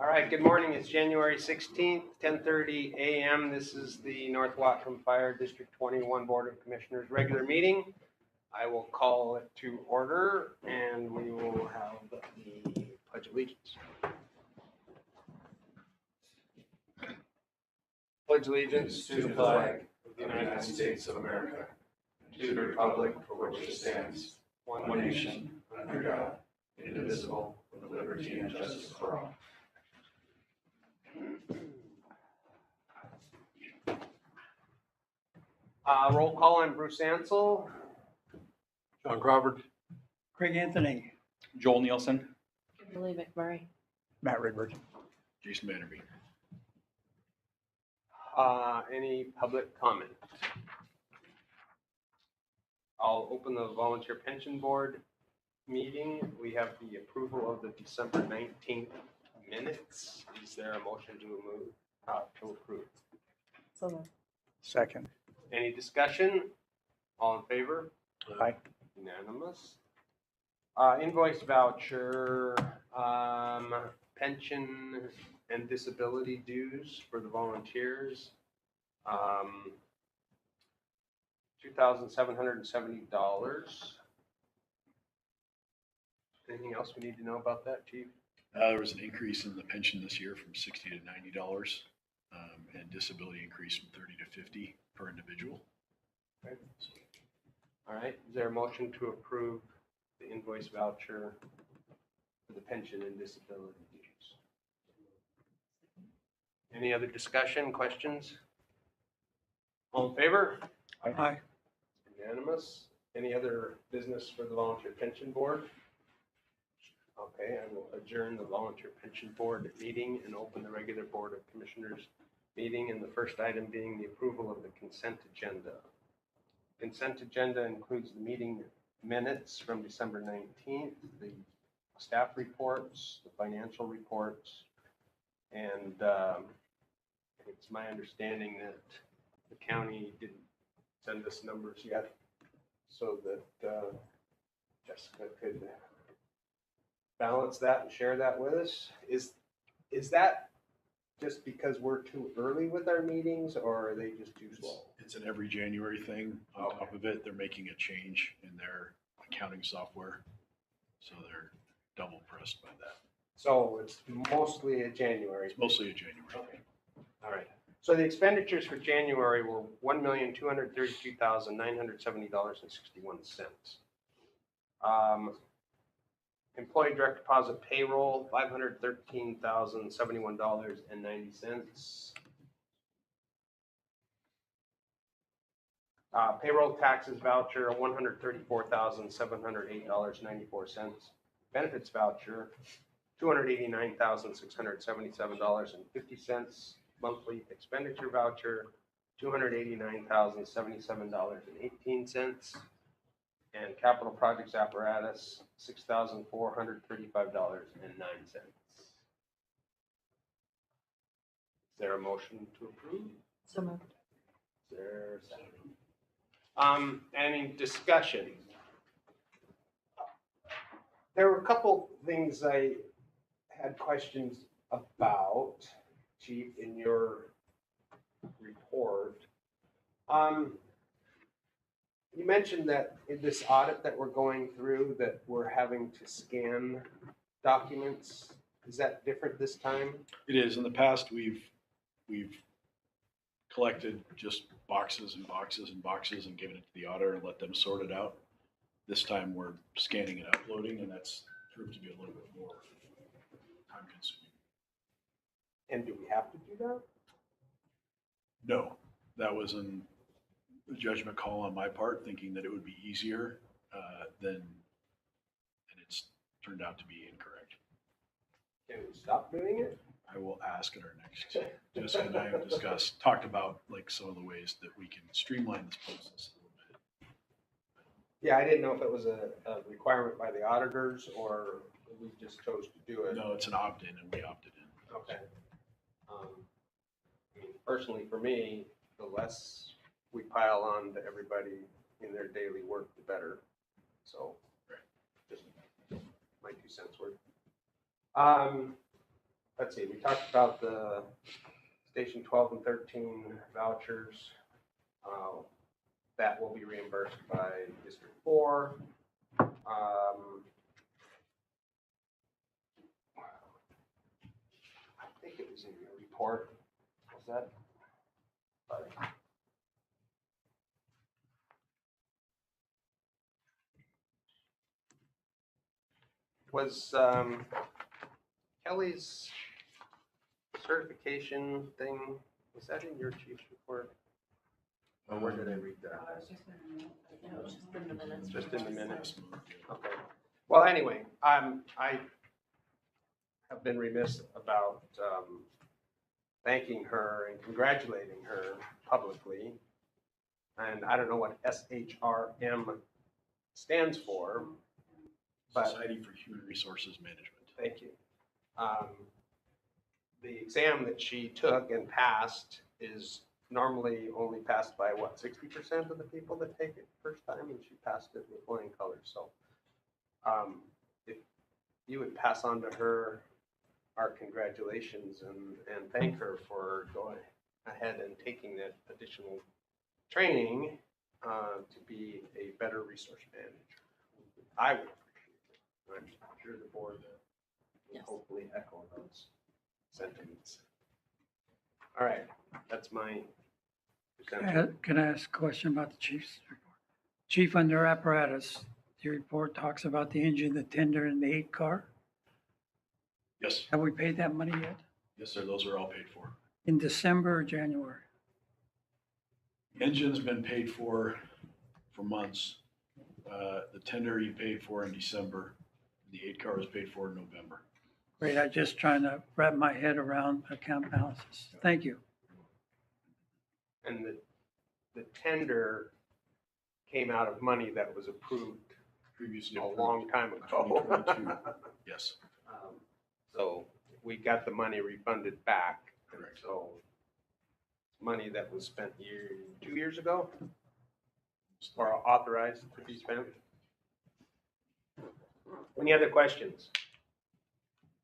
All right, good morning. It's January 16th, 10:30 a.m. This is the North Whatcom Fire District 21 Board of Commissioners regular meeting. I will call it to order and we will have the Pledge of Allegiance. Pledge allegiance to the flag of the United States of America, and to the republic for which it stands, one nation, under God, indivisible, with liberty and justice for all. Roll call. I'm Bruce Ansel. John Crawford. Craig Anthony. Joel Nielsen. Kimberly McMurray. Matt Redbird. Jason Vanderbeek. Any public comment? I'll open the Volunteer Pension Board meeting. We have the approval of the December 19th minutes. Is there a motion to approve? So moved. Second. Any discussion? All in favor? Aye. Unanimous. Invoice voucher, pension and disability dues for the volunteers. $2,770. Anything else we need to know about that, Chief? There was an increase in the pension this year from $60 to $90, and disability increased from 30 to 50 per individual. Okay. All right, is there a motion to approve the invoice voucher for the pension and disability dues? Any other discussion, questions? All in favor? Aye. Unanimous. Any other business for the Volunteer Pension Board? Okay, I will adjourn the Volunteer Pension Board meeting and open the regular Board of Commissioners meeting, and the first item being the approval of the consent agenda. Consent agenda includes the meeting minutes from December 19th, the staff reports, the financial reports, and it's my understanding that the county didn't send us numbers yet, so that Jessica could balance that and share that with us. Is that just because we're too early with our meetings, or are they just too slow? It's an every January thing. On top of it, they're making a change in their accounting software, so they're double pressed by that. So it's mostly a January. It's mostly a January Okay. thing. All right. So the expenditures for January were $1,232,970.61. Employee direct deposit payroll, $513,071.90. Payroll taxes voucher, $134,708.94. Benefits voucher, $289,677.50. Monthly expenditure voucher, $289,077.18. And capital projects apparatus, $6,435.09. Is there a motion to approve? So moved. Is there a second? Any discussion? There were a couple things I had questions about, Chief, in your report. You mentioned that in this audit that we're going through, that we're having to scan documents. Is that different this time? It is. In the past, we've collected just boxes and boxes and boxes and given it to the auditor and let them sort it out. This time we're scanning and uploading, and that's proved to be a little bit more time consuming. And do we have to do that? No, that was a judgment call on my part, thinking that it would be easier and it's turned out to be incorrect. Can we stop doing it? I will ask at our next, Jessica and I have talked about like some of the ways that we can streamline this process a little bit. Yeah, I didn't know if it was a requirement by the auditors or we just chose to do it. No, it's an opt-in and we opted in. Okay. I mean, personally, for me, the less we pile on to everybody in their daily work, the better. So, just my 2 cents worth. let's see, we talked about the Station 12 and 13 vouchers. That will be reimbursed by District 4. I think it was in your report. Was that? Was Kelly's certification thing, was that in your chief's report? Or where did I read that? No, it's just in the minutes. Just in the minutes? Okay. Well, anyway, I have been remiss about thanking her and congratulating her publicly. And I don't know what SHRM stands for, but Society for Human Resources Management. thank you. The exam that she took and passed is normally only passed by what, 60% of the people that take it first time, and she passed it with flying colors. So if you would pass on to her our congratulations and thank her for going ahead and taking that additional training to be a better resource manager. I would appreciate it. I'm sure the board will Yes. hopefully echo those sentiments. All right, that's my presentation. Can I ask a question about the chief's report? Chief, under apparatus, your report talks about the engine, the tender, and the 8 car. Yes, Have we paid that money yet? yes, sir, those are all paid for. In December or January? Engine's been paid for months. The tender you paid for in December, the 8 car was paid for in November. Great, I'm just trying to wrap my head around account balances. Thank you. And the tender came out of money that was approved Previously a approved. long time ago. 2022. Yes, So we got the money refunded back. And Correct. so money that was spent 2 years ago or authorized to be spent. Any other questions?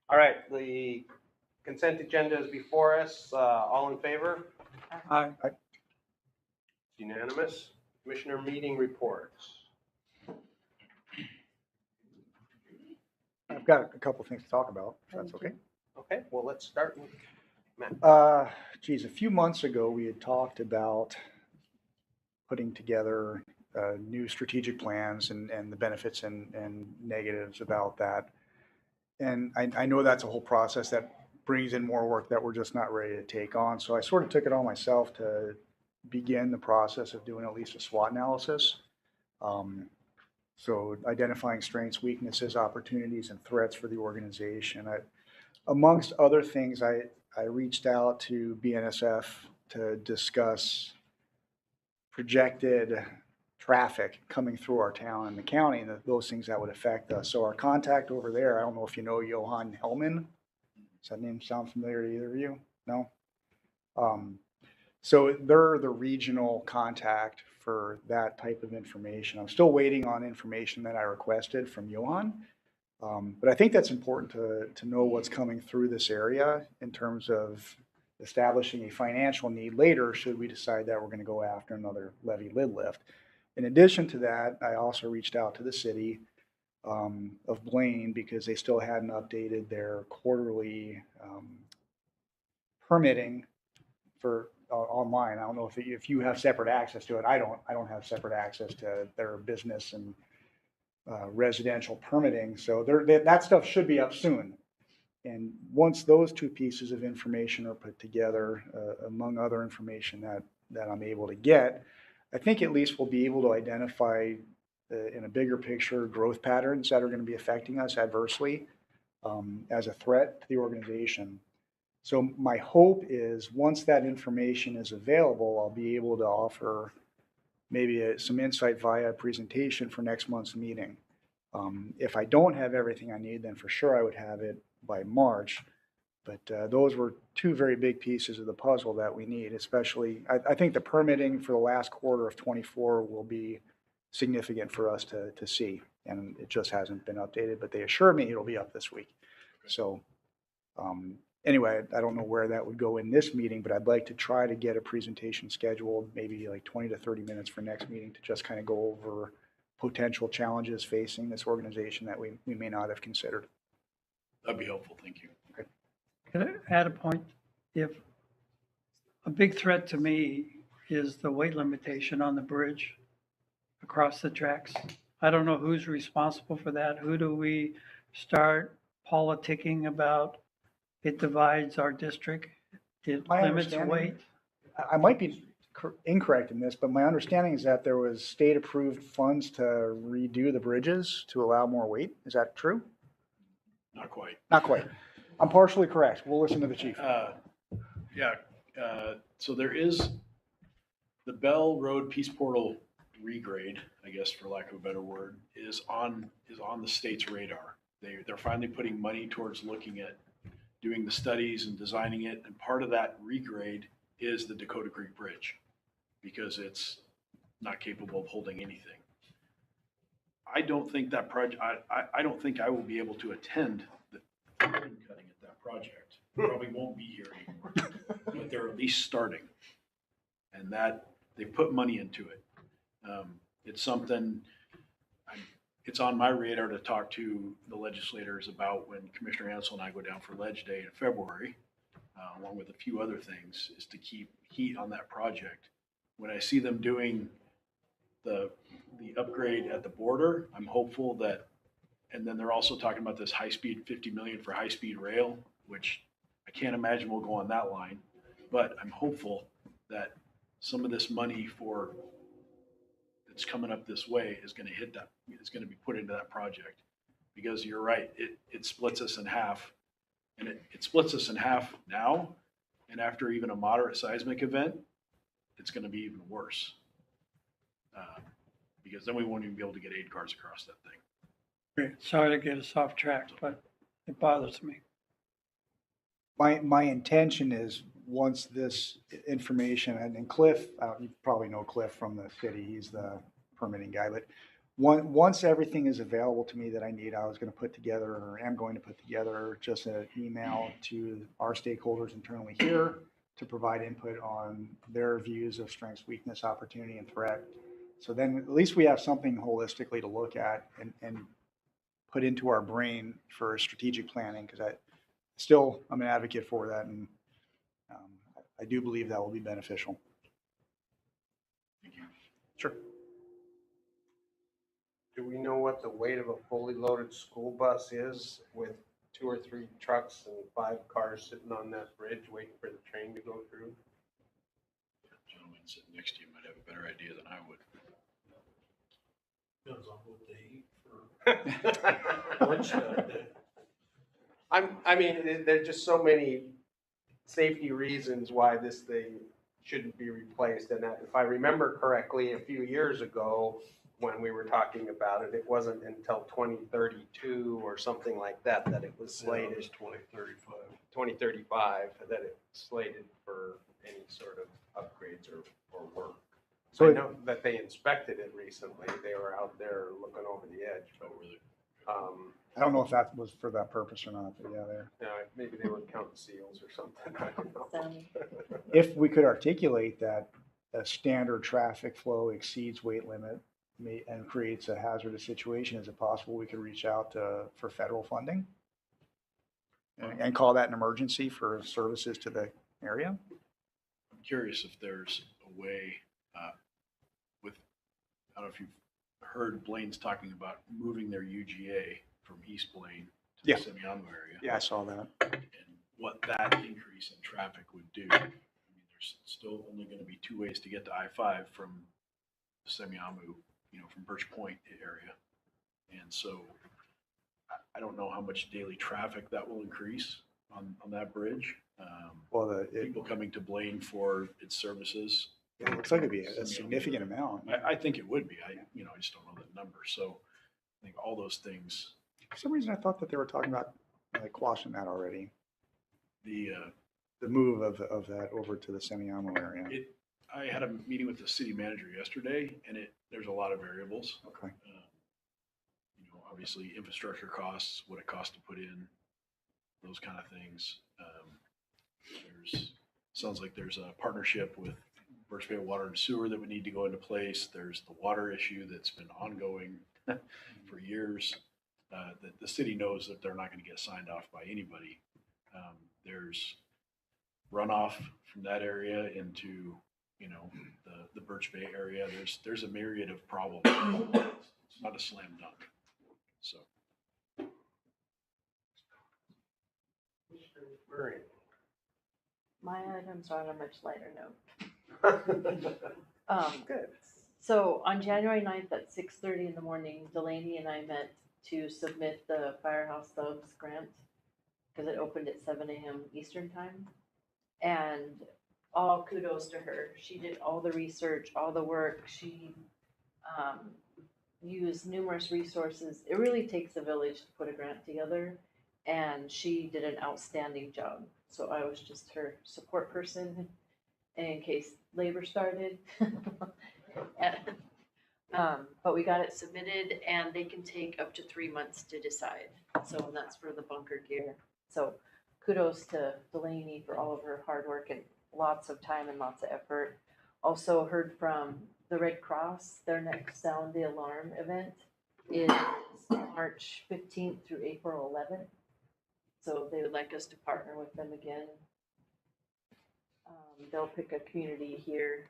All right, the consent agenda is before us. All in favor? Aye. Unanimous. Commissioner meeting reports. I've got a couple things to talk about, if that's okay. Okay, well, let's start with Matt. Geez, a few months ago, we had talked about putting together new strategic plans and the benefits and negatives about that. And I know that's a whole process that brings in more work that we're just not ready to take on. So I sort of took it on myself to begin the process of doing at least a SWOT analysis. So identifying strengths, weaknesses, opportunities, and threats for the organization. Amongst other things, I reached out to BNSF to discuss projected traffic coming through our town and the county and those things that would affect us. So our contact over there, I don't know if you know Johan Hellman. Does that name sound familiar to either of you? No? So they're the regional contact for that type of information. I'm still waiting on information that I requested from Johan. But I think that's important to know what's coming through this area in terms of establishing a financial need later should we decide that we're going to go after another levy lid lift. In addition to that, I also reached out to the city of Blaine because they still hadn't updated their quarterly permitting for online. I don't know if you have separate access to it. I don't have separate access to their business and residential permitting. So that stuff should be up soon. And once those two pieces of information are put together, among other information that I'm able to get, I think at least we'll be able to identify in a bigger picture growth patterns that are going to be affecting us adversely as a threat to the organization. So my hope is once that information is available, I'll be able to offer maybe some insight via a presentation for next month's meeting. If I don't have everything I need, then for sure I would have it by March. But those were two very big pieces of the puzzle that we need, especially, I think the permitting for the last quarter of 24 will be significant for us to see. And it just hasn't been updated, but they assured me it'll be up this week. So anyway, I don't know where that would go in this meeting, but I'd like to try to get a presentation scheduled, maybe like 20 to 30 minutes for next meeting to just kind of go over potential challenges facing this organization that we may not have considered. That'd be helpful, thank you. Can I add a point? If a big threat to me is the weight limitation on the bridge across the tracks. I don't know who's responsible for that. Who do we start politicking about? It divides our district. It My limits understanding- weight. I might be incorrect in this, but my understanding is that there was state-approved funds to redo the bridges to allow more weight. Is that true? Not quite. Not quite. I'm partially correct. We'll listen to the chief. Yeah, so there is the Bell Road Peace Portal regrade, I guess for lack of a better word, is on the state's radar. They're finally putting money towards looking at doing the studies and designing it, and part of that regrade is the Dakota Creek Bridge, because it's not capable of holding anything. I don't think that project, I don't think I will be able to attend the ribbon cutting at that project. Probably won't be here anymore, but they're at least starting. And that, they put money into it. It's something, it's on my radar to talk to the legislators about when Commissioner Ansel and I go down for Ledge Day in February, along with a few other things, is to keep heat on that project. When I see them doing the upgrade at the border, I'm hopeful that, and then they're also talking about this high-speed 50 million for high-speed rail, which I can't imagine will go on that line, but I'm hopeful that some of this money that's coming up this way is going to hit that, is going to be put into that project. Because you're right, it splits us in half, and it splits us in half now, and after even a moderate seismic event, it's going to be even worse. Because then we won't even be able to get aid cars across that thing. Great. Sorry to get us off track, but it bothers me. My intention is, once this information, and Cliff, you probably know Cliff from the city, he's the permitting guy, but once everything is available to me that I need, I was going to put together, or am going to put together, just an email to our stakeholders internally here to provide input on their views of strengths, weakness, opportunity, and threat. So then at least we have something holistically to look at and put into our brain for strategic planning, because I'm an advocate for that, and I do believe that will be beneficial. Thank you. Sure. Do we know what the weight of a fully loaded school bus is with 2 or 3 trucks and 5 cars sitting on that bridge waiting for the train to go through? The gentleman sitting next to you might have a better idea than I would. Depends on what they eat for lunch that day. I mean, there's just so many safety reasons why this thing shouldn't be replaced. And that, if I remember correctly, a few years ago, when we were talking about it, it wasn't until 2032 or something like that, that it was slated. It was 2035. 2035, that it slated for any sort of upgrades or work. So I know that they inspected it recently. They were out there looking over the edge, but, really. I don't know if that was for that purpose or not, but yeah, there. Maybe they were counting seals or something. I don't know. If we could articulate that a standard traffic flow exceeds weight limit and creates a hazardous situation, is it possible we could reach out for federal funding? And call that an emergency for services to the area? I'm curious if there's a way I don't know if you've heard Blaine's talking about moving their UGA from East Blaine to Yeah. the Semiahmoo area. Yeah, I saw that. And what that increase in traffic would do. I mean, there's still only going to be 2 ways to get to I-5 from the Semiahmoo, from Birch Point area. And so I don't know how much daily traffic that will increase on that bridge. Well, People coming to Blaine for its services. it looks like it'd be a significant amount. I think it would be. I just don't know that number. So I think all those things, For some reason, I thought that they were talking about like quashing that already. the move of that over to the Semiahmoo area. I had a meeting with the city manager yesterday, and there's a lot of variables. Okay. Obviously infrastructure costs, what it costs to put in, those kind of things. Sounds like there's a partnership with Birch Bay Water and Sewer that would need to go into place. There's the water issue that's been ongoing for years. The city knows that they're not going to get signed off by anybody. There's runoff from that area into, the Birch Bay area. There's a myriad of problems. It's not a slam dunk. So. Murray. My items are on a much lighter note. Good. So on January 9th at 6:30 in the morning, Delaney and I met to submit the Firehouse Subs grant because it opened at 7 a.m. Eastern time. And all kudos to her. She did all the research, all the work. She used numerous resources. It really takes a village to put a grant together, and she did an outstanding job. So I was just her support person in case labor started. But we got it submitted, and they can take up to 3 months to decide. So that's for the bunker gear. So kudos to Delaney for all of her hard work and lots of time and lots of effort. Also heard from the Red Cross. Their next Sound the Alarm event is March 15th through April 11th. So they would like us to partner with them again. They'll pick a community here.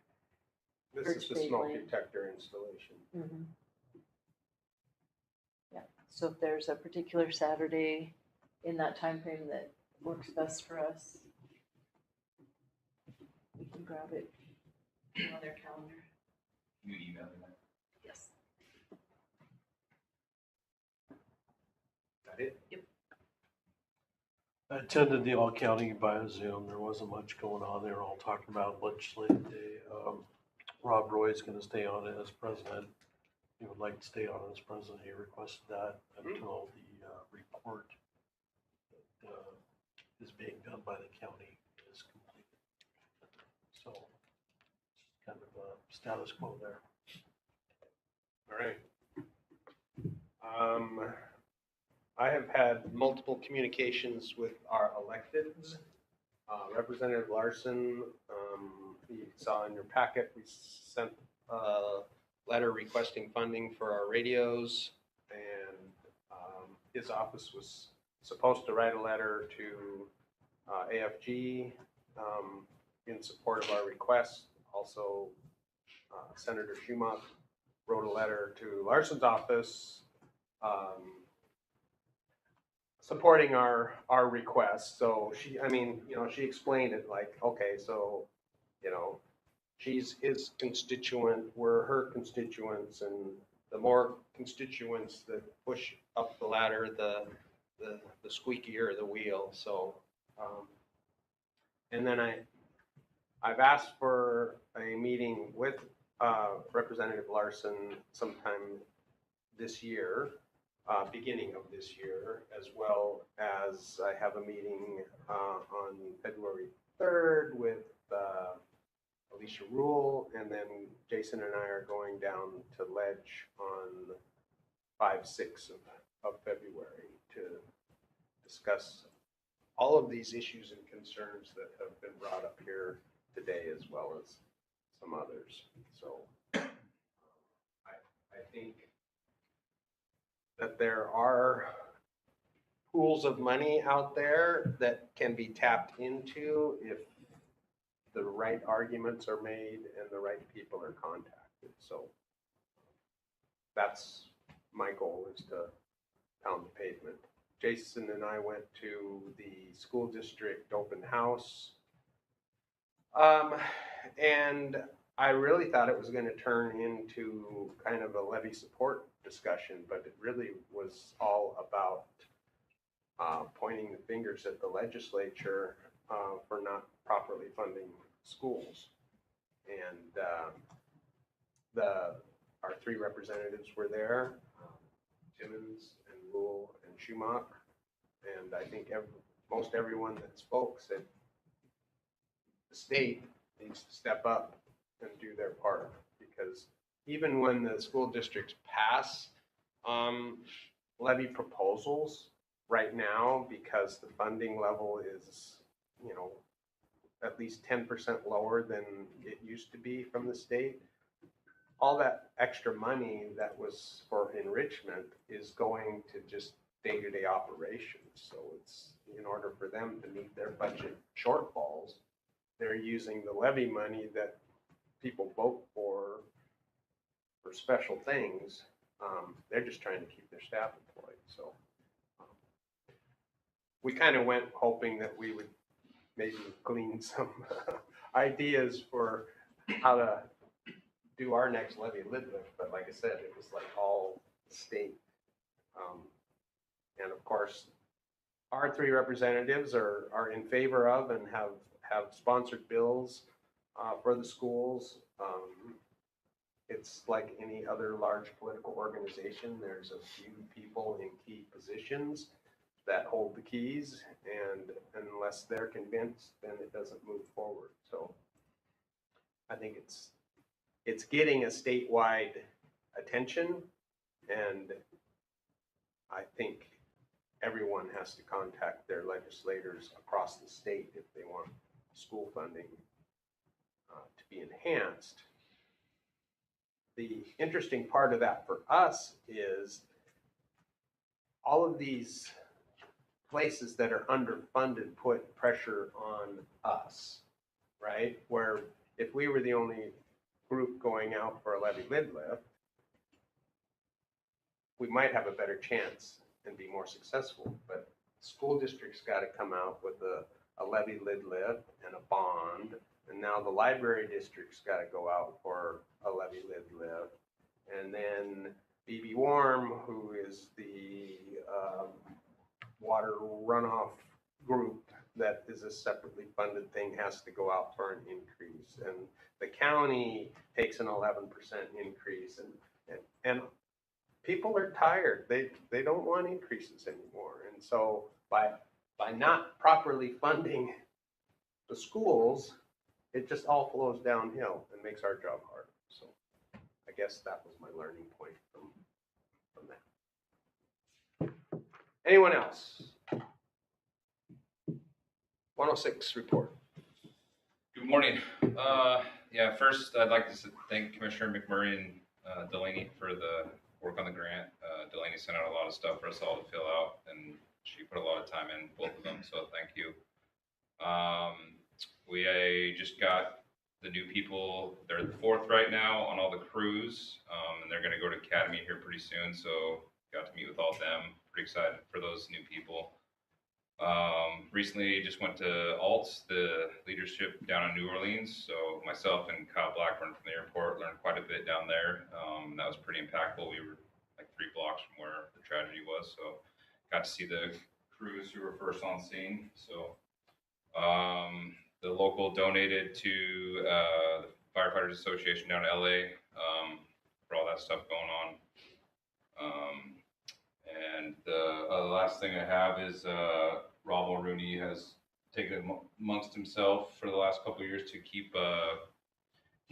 This is Birch the Bay smoke Lane. detector installation. Mm-hmm. Yeah, so if there's a particular Saturday in that time frame that works best for us, we can grab it on their calendar. You email me that. Yes. That it? I attended the all county via Zoom. There wasn't much going on. They were all talking about legislative day. Rob Roy is going to stay on as president. He would like to stay on as president. He requested that until the report that is being done by the county is completed. So, kind of a status quo there. All right. I have had multiple communications with our electeds. Representative Larson, you saw in your packet, we sent a letter requesting funding for our radios, and his office was supposed to write a letter to AFG in support of our request. Also, Senator Schumacher wrote a letter to Larson's office supporting our request. So she explained it like, okay, so, she's his constituent, we're her constituents, and the more constituents that push up the ladder, the squeakier the wheel. So, and then I've asked for a meeting with Representative Larson sometime this year, beginning of this year, as well as I have a meeting on February 3rd with Alicia Rule, and then Jason and I are going down to Ledge on 5-6 of February to discuss all of these issues and concerns that have been brought up here today, as well as some others. So I think that there are pools of money out there that can be tapped into if the right arguments are made and the right people are contacted. So that's my goal, is to pound the pavement. Jason and I went to the school district open house. And I really thought it was going to turn into kind of a levy support discussion, but it really was all about pointing the fingers at the legislature for not properly funding schools. And our three representatives were there, Timmons and Rule and Schumacher. And I think most everyone that spoke said the state needs to step up and do their part, because even when the school districts pass levy proposals, right now, because the funding level is, at least 10% lower than it used to be from the state, all that extra money that was for enrichment is going to just day-to-day operations. So it's, in order for them to meet their budget shortfalls, they're using the levy money that people vote for special things. They're just trying to keep their staff employed. So we kind of went hoping that we would maybe glean some ideas for how to do our next levy lid lift, but like I said, it was like all state. And of course, our three representatives are in favor of and have sponsored bills for the schools. It's like any other large political organization. There's a few people in key positions that hold the keys, and unless they're convinced, then it doesn't move forward. So I think it's getting a statewide attention, and I think everyone has to contact their legislators across the state if they want school funding to be enhanced. The interesting part of that for us is all of these places that are underfunded put pressure on us, right? Where if we were the only group going out for a levy lid lift, we might have a better chance and be more successful. But school districts got to come out with a levy lid lift and a bond. And now the library district's got to go out for a levy lid lift. And then BB Warm, who is the water runoff group that is a separately funded thing, has to go out for an increase. And the county takes an 11% increase. And people are tired. They don't want increases anymore. And so by not properly funding the schools, it just all flows downhill and makes our job harder. So I guess that was my learning point from that. Anyone else? 106 report. Good morning. First I'd like to thank Commissioner McMurray and Delaney for the work on the grant. Delaney sent out a lot of stuff for us all to fill out, and she put a lot of time in, both of them, so thank you. We just got the new people. They're the fourth right now on all the crews, and they're going to go to Academy here pretty soon, so got to meet with all of them. Pretty excited for those new people. Recently just went to ALTS, the leadership down in New Orleans. So myself and Kyle Blackburn from the airport learned quite a bit down there. That was pretty impactful. We were like 3 blocks from where the tragedy was. So got to see the crews who were first on scene. So the local donated to the Firefighters Association down in LA for all that stuff going on. And the last thing I have is Rob Mulrooney has taken it amongst himself for the last couple of years to keep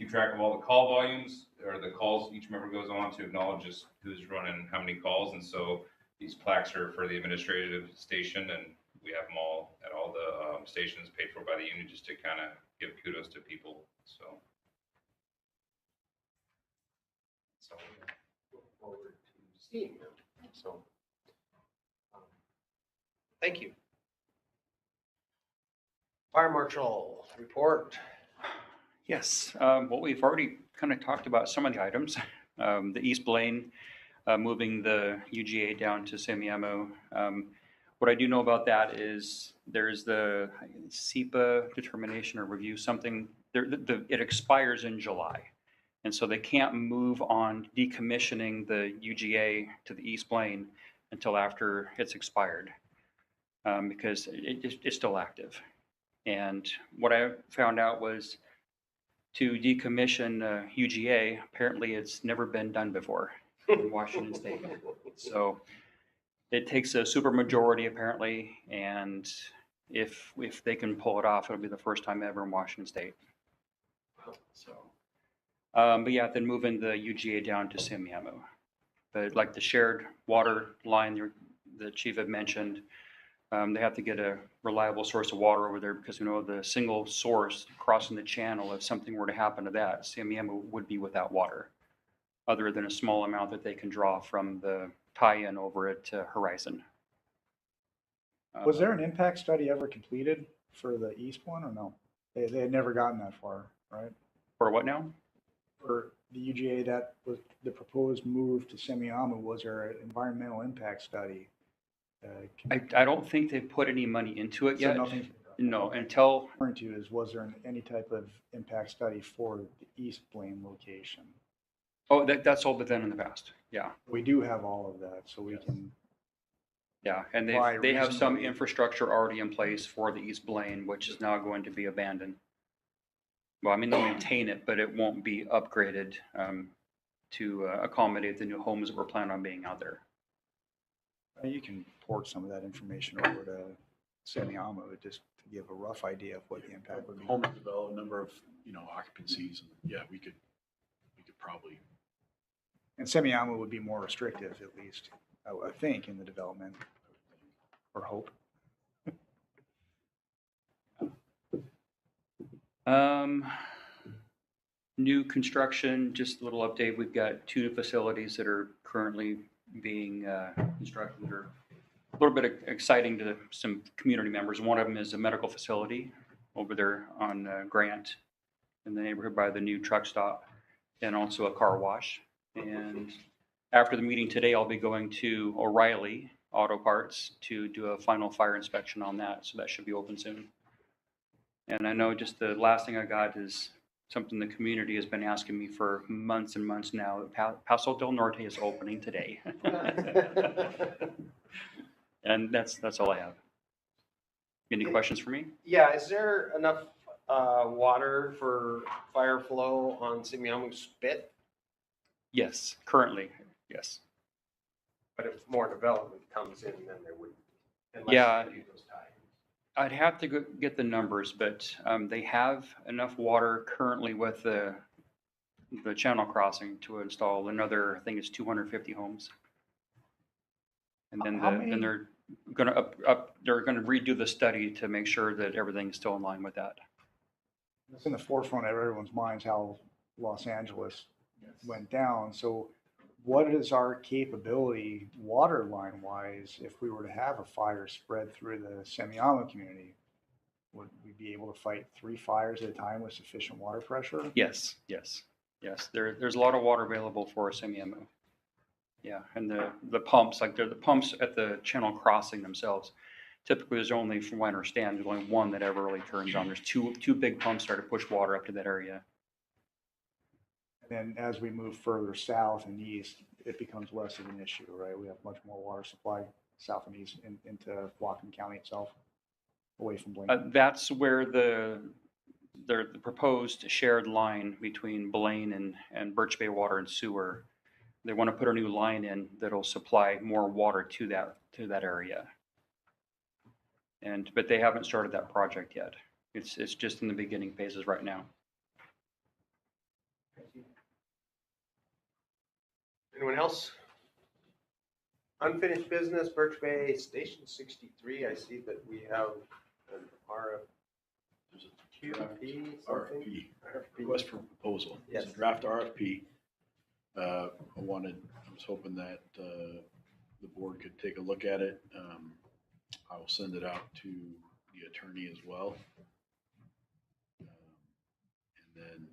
track of all the call volumes, or the calls each member goes on, to acknowledge just who's running how many calls. And so these plaques are for the administrative station, and we have them all at all the stations paid for by the union, just to kind of give kudos to people. So Look forward to seeing them. So thank you. Fire Marshal report. Yes, well, we've already kind of talked about some of the items. The East Blaine, moving the UGA down to Semiahmoo. What I do know about that is there's the SEPA determination or review, something, it expires in July. And so they can't move on decommissioning the UGA to the East Blaine until after it's expired, because it's still active. And what I found out was, to decommission UGA, apparently it's never been done before in Washington State. So it takes a supermajority apparently, and if they can pull it off, it'll be the first time ever in Washington State. So, but yeah, then moving the UGA down to Semiahmoo. But like the shared water line, the chief had mentioned. They have to get a reliable source of water over there because, the single source crossing the channel, if something were to happen to that, Semiahmoo would be without water, other than a small amount that they can draw from the tie-in over at Horizon. Was there an impact study ever completed for the east one or no? They had never gotten that far, right? For what now? For the UGA that was the proposed move to Semiahmoo, was there an environmental impact study? I don't think they've put any money into it So yet. nothing. No, until, Referring to is, was there any type of impact study for the East Blaine location? that's all been done in the past. Yeah, We do have all of that, so we can, yeah. And Why they have some reasonably- infrastructure already in place for the East Blaine, which is now going to be abandoned. Well, I mean, they'll maintain it, but it won't be upgraded to accommodate the new homes that we're planning on being out there. you can port some of that information over to Semiahmoo, just to give a rough idea of what the impact would be. Homes develop, number of, occupancies, and yeah, we could probably. And Semiahmoo would be more restrictive, at least, I think, in the development, or hope. New construction, just a little update. We've got 2 facilities that are currently being constructed. They're a little bit exciting to some community members. One of them is a medical facility over there on Grant in the neighborhood by the new truck stop, and also a car wash. And after the meeting today, I'll be going to O'Reilly Auto Parts to do a final fire inspection on that. So that should be open soon. And I know just the last thing I got is something the community has been asking me for months and months now. Paso del Norte is opening today. And that's all I have. Any questions for me? Yeah, is there enough water for fire flow on Semiahmoo Spit? Yes, currently, yes. But if more development comes in, then there would, Yeah. unless you do those tie-ins. I'd have to get the numbers, but they have enough water currently with the channel crossing to install another, I think it's 250 homes. And then How many- then they're gonna they're gonna redo the study to make sure that everything's still in line with that. It's in the forefront of everyone's minds how Los Angeles went down. So what is our capability water line wise if we were to have a fire spread through the Semiahmoo community? Would we be able to fight 3 fires at a time with sufficient water pressure? Yes. There's a lot of water available for Semiahmoo. Yeah, and the pumps, like the pumps at the channel crossing themselves. Typically, there's only, from what I understand, there's only one that ever really turns on. There's two big pumps there to push water up to that area. And as we move further south and east, it becomes less of an issue, right? We have much more water supply south and east into Whatcom County itself, away from Blaine. That's where the proposed shared line between Blaine and Birch Bay Water and Sewer. They want to put a new line in that'll supply more water to that area. But they haven't started that project yet. It's just in the beginning phases right now. Anyone else? Unfinished business, Birch Bay Station 63. I see that we have an There's a draft RFP. RFP, request for proposal. It's Yes. a draft RFP. I was hoping that the board could take a look at it. I will send it out to the attorney as well. And then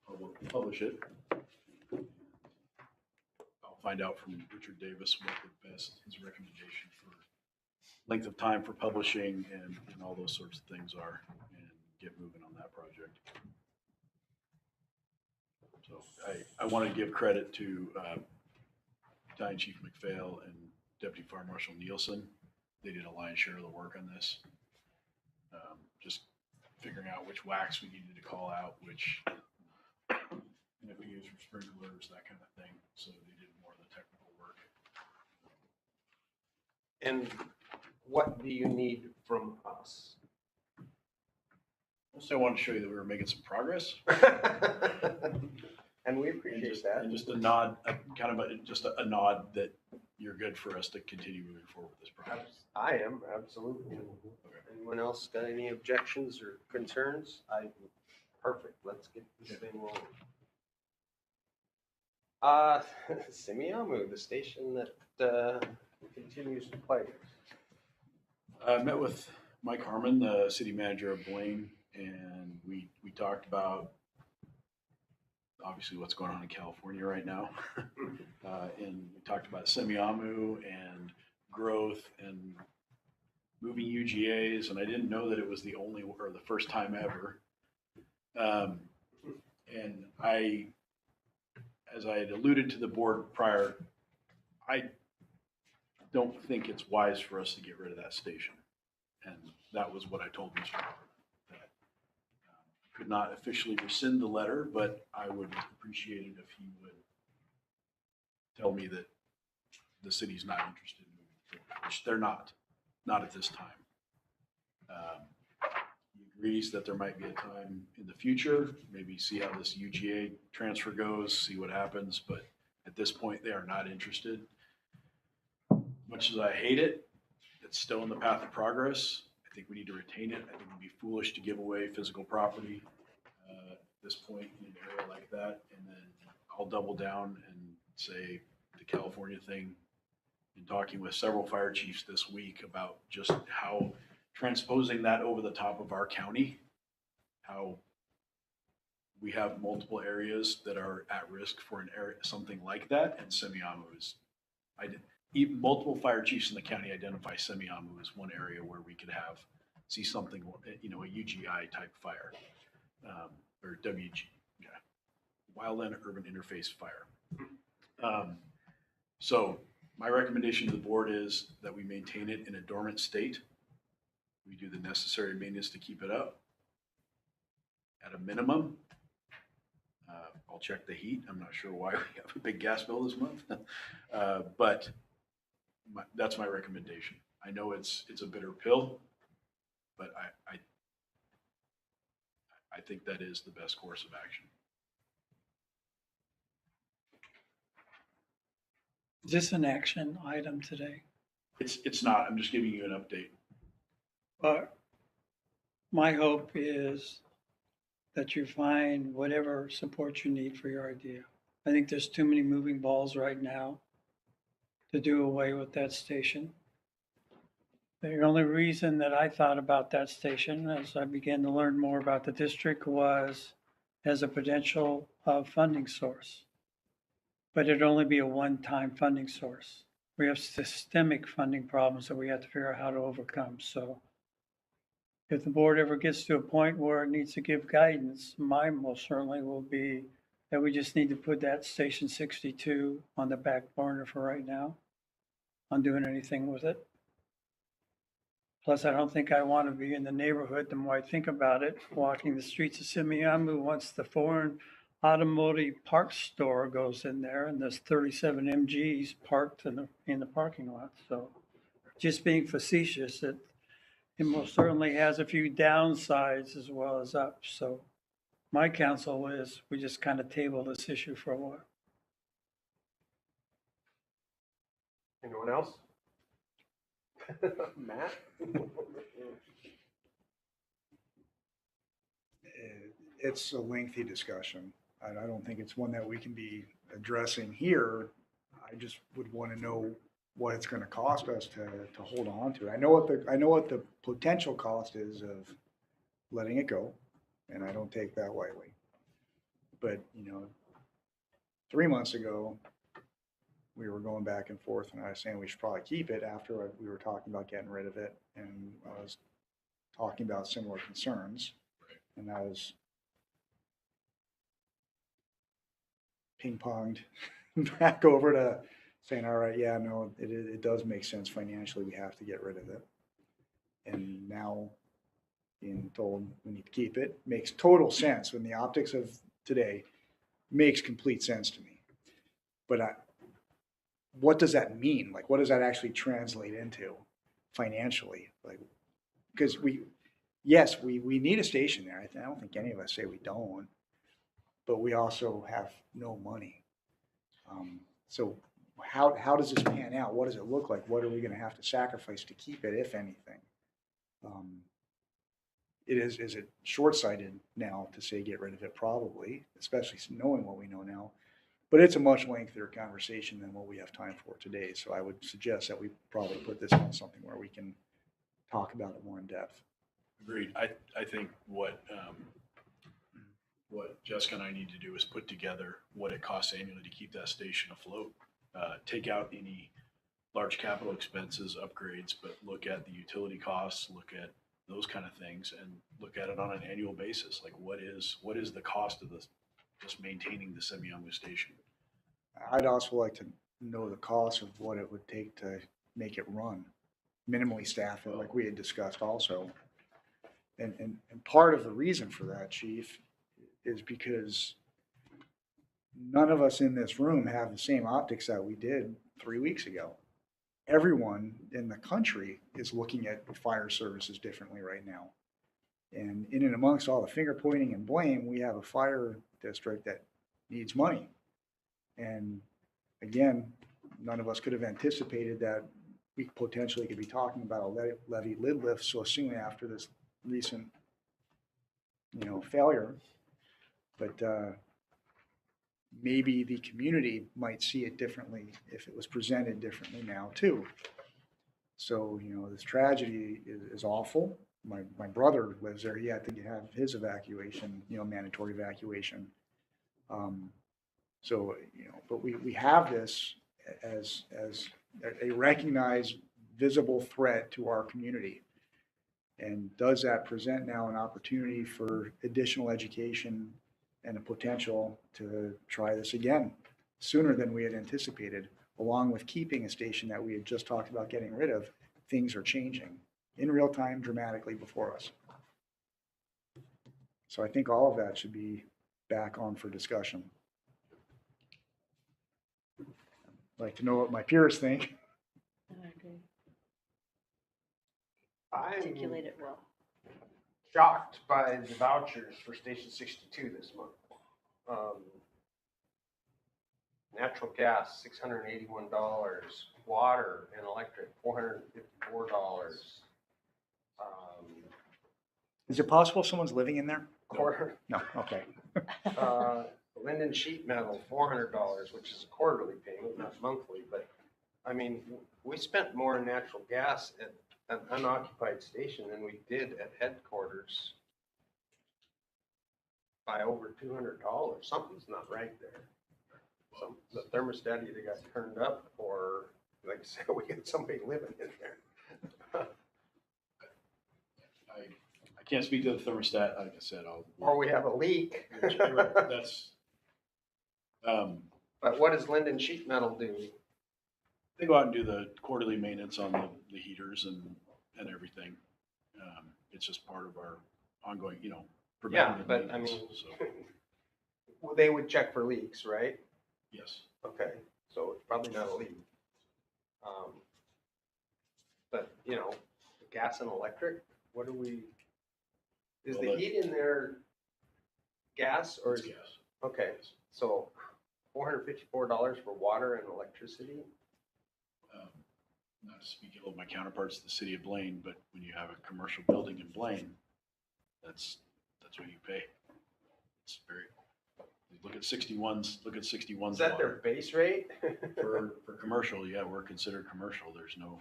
I'll publish it. I'll find out from Richard Davis what his recommendation for length of time for publishing and all those sorts of things are, and get moving on that project. So I want to give credit to Battalion Chief McPhail and Deputy Fire Marshal Nielsen. They did a lion's share of the work on this. Just figuring out which wax we needed to call out, which NFPAs for sprinklers, that kind of thing. So they did more of the technical work. And what do you need from us? Also, I wanted to show you that we were making some progress. And we And appreciate just, that. and just a nod, just a nod that you're good for us to continue moving forward with this project. I am, absolutely. Anyone else got any objections or concerns? Perfect, let's get this thing rolling. Semiahmoo, the station that continues to play. I met with Mike Harmon, the city manager of Blaine, and we talked about obviously what's going on in California right now. And we talked about Semiahmoo and growth and moving UGAs, and I didn't know that it was the only or the first time ever. And as I had alluded to the board prior, I don't think it's wise for us to get rid of that station. And that was what I told Mr. Harmon, that could not officially rescind the letter, but I would appreciate it if he would tell me that the city's not interested in moving forward, which they're not at this time. He agrees that there might be a time in the future, maybe see how this UGA transfer goes, see what happens, but at this point, they are not interested. Much as I hate it, it's still in the path of progress. I think we need to retain it. I think it'd be foolish to give away physical property at this point in an area like that. And then I'll double down and say the California thing, in talking with several fire chiefs this week about just how transposing that over the top of our county, how we have multiple areas that are at risk for an area, something like that. And Semiahmoo is, even multiple fire chiefs in the county identify Semiahmoo as one area where we could see something, a UGI type fire, or WG, yeah, Wildland Urban Interface Fire. So my recommendation to the board is that we maintain it in a dormant state. We do the necessary maintenance to keep it up. At a minimum, I'll check the heat. I'm not sure why we have a big gas bill this month, but that's my recommendation. I know it's a bitter pill, but I think that is the best course of action. Is this an action item today? It's not. I'm just giving you an update. But my hope is that you find whatever support you need for your idea. I think there's too many moving balls right now to do away with that station. The only reason that I thought about that station as I began to learn more about the district was as a potential funding source. But it'd only be a one-time funding source. We have systemic funding problems that we have to figure out how to overcome. So if the board ever gets to a point where it needs to give guidance, mine most certainly will be that we just need to put that Station 62 on the back burner for right now, on doing anything with it. Plus, I don't think I want to be in the neighborhood, the more I think about it, walking the streets of Semiahmoo once the foreign automotive parts store goes in there and there's 37 MGs parked in the parking lot. So just being facetious, it most certainly has a few downsides as well as ups. So my counsel is we just kind of table this issue for a while. Anyone else? Matt? It's a lengthy discussion. I don't think it's one that we can be addressing here. I just would want to know what it's going to cost us to hold on to it. I know what the potential cost is of letting it go, and I don't take that lightly. But 3 months ago, we were going back and forth, and I was saying we should probably keep it after we were talking about getting rid of it, and I was talking about similar concerns, and I was ping-ponged back over to saying, all right, yeah, no, it does make sense financially. We have to get rid of it. And now being told we need to keep it makes total sense when the optics of today makes complete sense to me. But what does that mean? Like, what does that actually translate into financially? Like, because we need a station there. I don't think any of us say we don't, but we also have no money. So how does this pan out? What does it look like? What are we gonna have to sacrifice to keep it, if anything? Is it short-sighted now to say get rid of it? Probably, especially knowing what we know now. But it's a much lengthier conversation than what we have time for today. So I would suggest that we probably put this on something where we can talk about it more in depth. Agreed. I think what Jessica and I need to do is put together what it costs annually to keep that station afloat. Take out any large capital expenses, upgrades, but look at the utility costs, look at those kind of things, and look at it on an annual basis. Like what is the cost of this, just maintaining the Semiahmoo station? I'd also like to know the cost of what it would take to make it run, minimally staff it, like we had discussed also. And part of the reason for that, Chief, is because none of us in this room have the same optics that we did 3 weeks ago. Everyone in the country is looking at fire services differently right now. And in and amongst all the finger pointing and blame, we have a fire district that needs money. And again, none of us could have anticipated that we potentially could be talking about a levy lid lift so soon after this recent, failure. But maybe the community might see it differently if it was presented differently now too. So, this tragedy is awful. My brother lives there. He had to have his evacuation, mandatory evacuation. So, but we have this as a recognized, visible threat to our community. And does that present now an opportunity for additional education and a potential to try this again sooner than we had anticipated, along with keeping a station that we had just talked about getting rid of? Things are changing in real time dramatically before us. So I think all of that should be back on for discussion. I'd like to know what my peers think. I agree. I'm Articulate it well. shocked by the vouchers for Station 62 this month. Natural gas, $681. Water and electric, $454. Is it possible someone's living in there? Quarter, No, okay. Linden sheet metal, $400, which is a quarterly payment, not monthly. But I mean, we spent more in natural gas at an unoccupied station than we did at headquarters by over $200. Something's not right there. The thermostat either got turned up, or like I said, we got somebody living in there. I can't speak to the thermostat. Like I said, Or we have a leak. that's, But what does Linden sheet metal do? they go out and do the quarterly maintenance on the heaters and everything. It's just part of our ongoing, preventative but I maintenance. mean, So, well, they would check for leaks, right? yes. Okay, so it's probably not a leak. But, gas and electric, what do we, is Well, the heat in there gas or It's is, gas. okay, so $454 for water and electricity? Not to speak ill of my counterparts in the city of Blaine, but when you have a commercial building in Blaine, that's what you pay. It's very, look at 61's Is that their water. base rate? For commercial, yeah, we're considered commercial. There's no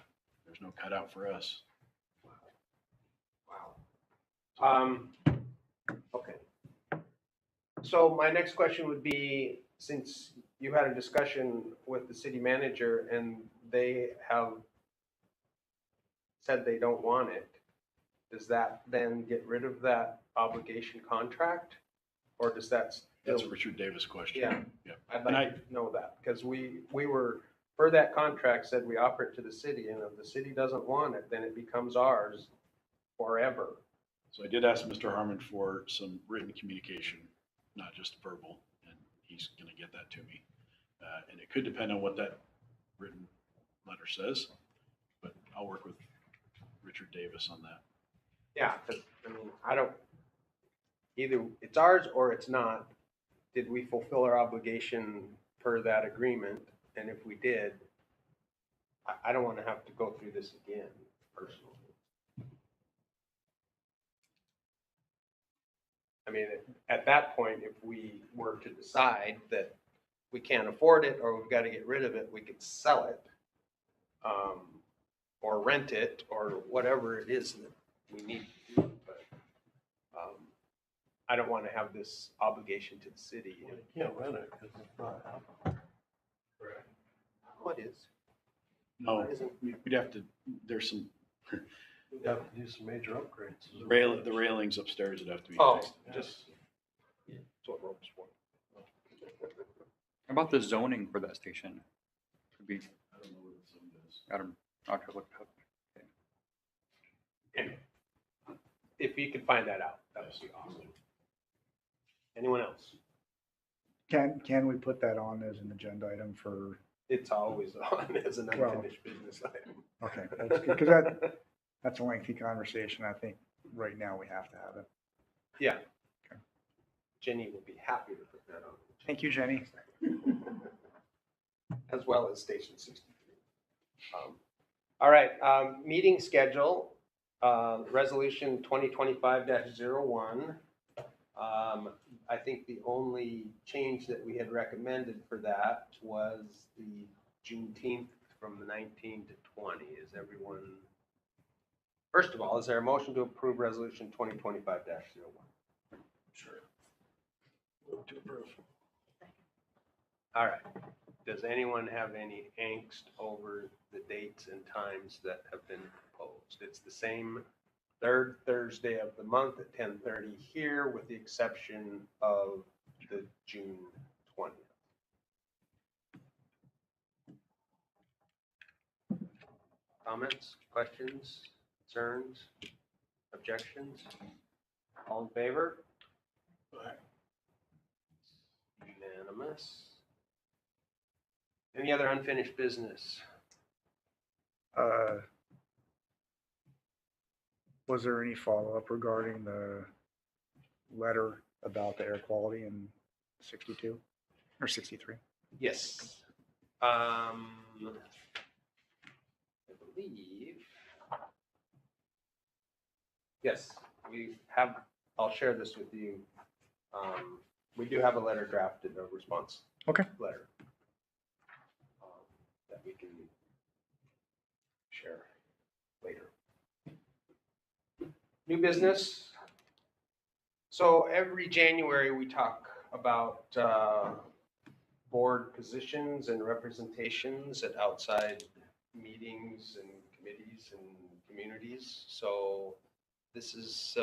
cutout for us. Wow. Okay. So my next question would be, since you had a discussion with the city manager and they have said they don't want it, does that then get rid of that obligation contract? Or does that That's a still? Richard Davis question. Yeah. Yeah. I'd And like to know that, because we were, per that contract, said we offer it to the city, and if the city doesn't want it, then it becomes ours forever. So I did ask Mr. Harmon for some written communication, not just verbal, and he's gonna get that to me. And it could depend on what that written letter says, but I'll work with Richard Davis on that. Yeah, 'cause, I mean, I don't, either it's ours or it's not. Did we fulfill our obligation per that agreement? And if we did, I don't want to have to go through this again personally. I mean, at that point, if we were to decide that we can't afford it or we've got to get rid of it, we could sell it, or rent it, or whatever it is that we need to do. But I don't want to have this obligation to the city. Well, you can't rent it because it's not happening. What is? No, Why isn't- we'd have to, there's some, We'd have to do some major upgrades. the railings upstairs would have to be Oh, fixed. just, that's what ropes for. How about the zoning for that station? Could be, I don't know what the zone is. I'll have to look it up. Anyway, if you could find that out, that would be awesome. Anyone else? Can we put that on as an agenda item for, It's always on as an Well- unfinished business item. okay, that's good, because that's a lengthy conversation. I think right now we have to have it. Yeah. Jenny will be happy to put that on. Thank you, Jenny. As well as Station 63. All right, meeting schedule, resolution 2025-01. I think the only change that we had recommended for that was the Juneteenth from the 19 to 20. Is everyone, first of all, is there a motion to approve resolution 2025-01? Sure. Move to approve. All right. Does anyone have any angst over the dates and times that have been proposed? It's the same third Thursday of the month at 10:30 here, with the exception of the June 20th. Comments, questions, concerns, objections? All in favor? Unanimous. Any other unfinished business? Was there any follow-up regarding the letter about the air quality in 62 or 63? Yes. I believe. Yes, we have, I'll share this with you. We do have a letter drafted, a response. Okay. Letter. That we can share later. New business. So every January we talk about board positions and representations at outside meetings and committees and communities. So this is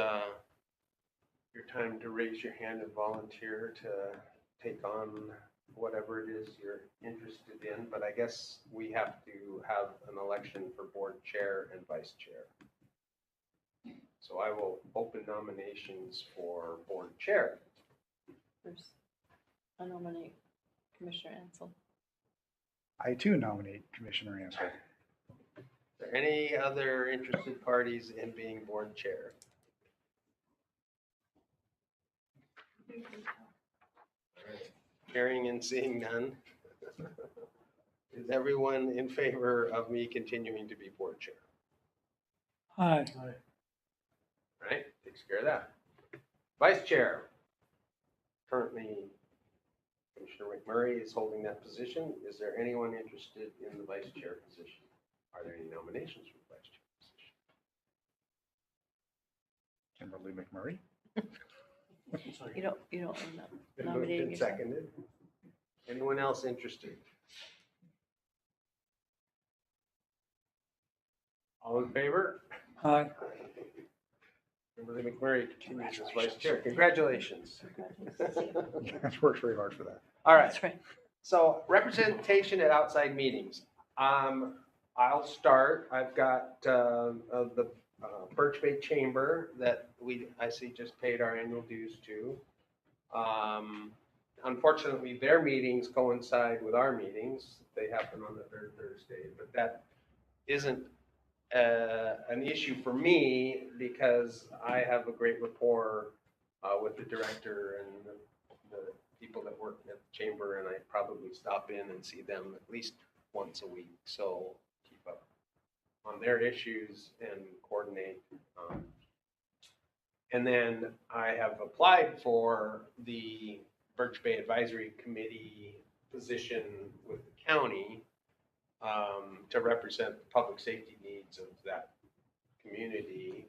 your time to raise your hand and volunteer to take on whatever it is you're interested in. But I guess we have to have an election for board chair and vice chair. So I will open nominations for board chair. First, I nominate Commissioner Ansel. I too nominate Commissioner Ansel. Is there any other interested parties in being board chair? Hearing and seeing none. Is everyone in favor of me continuing to be board chair? Aye. All right, takes care of that. Vice chair. Currently, Commissioner McMurray is holding that position. Is there anyone interested in the vice chair position? Are there any nominations for the vice chair position? Kimberly McMurray? You don't end up Been moved nominating and yourself. seconded. Anyone else interested? All in favor? Aye. Kimberly McMurray continues as vice chair. Congratulations. I've worked very hard for that. All right. That's right. So representation at outside meetings. I'll start. I've got the Birch Bay Chamber that I see just paid our annual dues to. Unfortunately, their meetings coincide with our meetings. They happen on the third Thursday, but that isn't an issue for me because I have a great rapport with the director and the people that work at the chamber, and I probably stop in and see them at least once a week. So keep up on their issues and coordinate. And then I have applied for the Birch Bay Advisory Committee position with the county to represent the public safety needs of that community.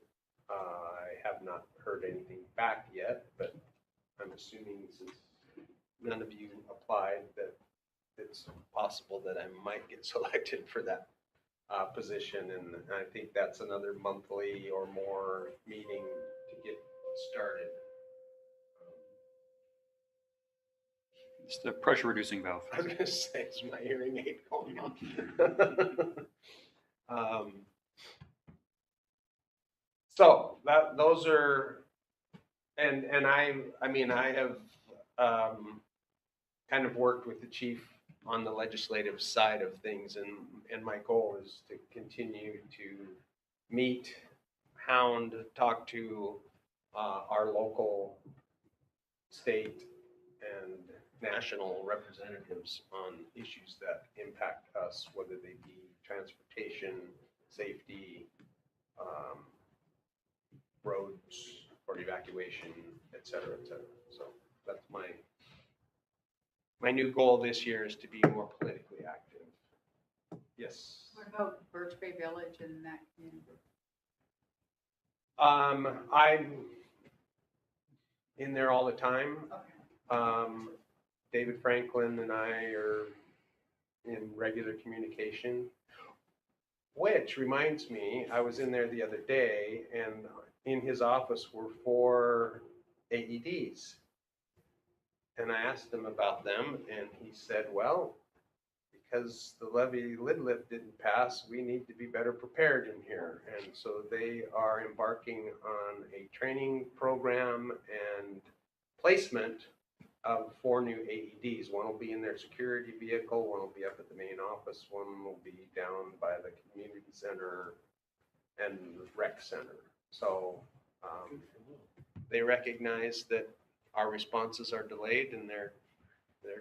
I have not heard anything back yet, but I'm assuming since none of you applied that it's possible that I might get selected for that position. And I think that's another monthly or more meeting to get started. It's the pressure reducing valve. I was gonna say, is my hearing aid going on? So those are, and I mean, I have kind of worked with the chief on the legislative side of things, and my goal is to continue to meet, hound, talk to our local, state, and national representatives on issues that impact us, whether they be transportation, safety, roads for evacuation, et cetera, et cetera. So that's my new goal this year is to be more politically active. Yes. What about Birch Bay Village and that community? I'm in there all the time. Okay. David Franklin and I are in regular communication, which reminds me, I was in there the other day and in his office were 4 AEDs. And I asked him about them and he said, well, because the levy lid lift didn't pass, we need to be better prepared in here. And so they are embarking on a training program and placement of 4 new AEDs. One will be in their security vehicle, one will be up at the main office, one will be down by the community center and rec center. So they recognize that our responses are delayed and they're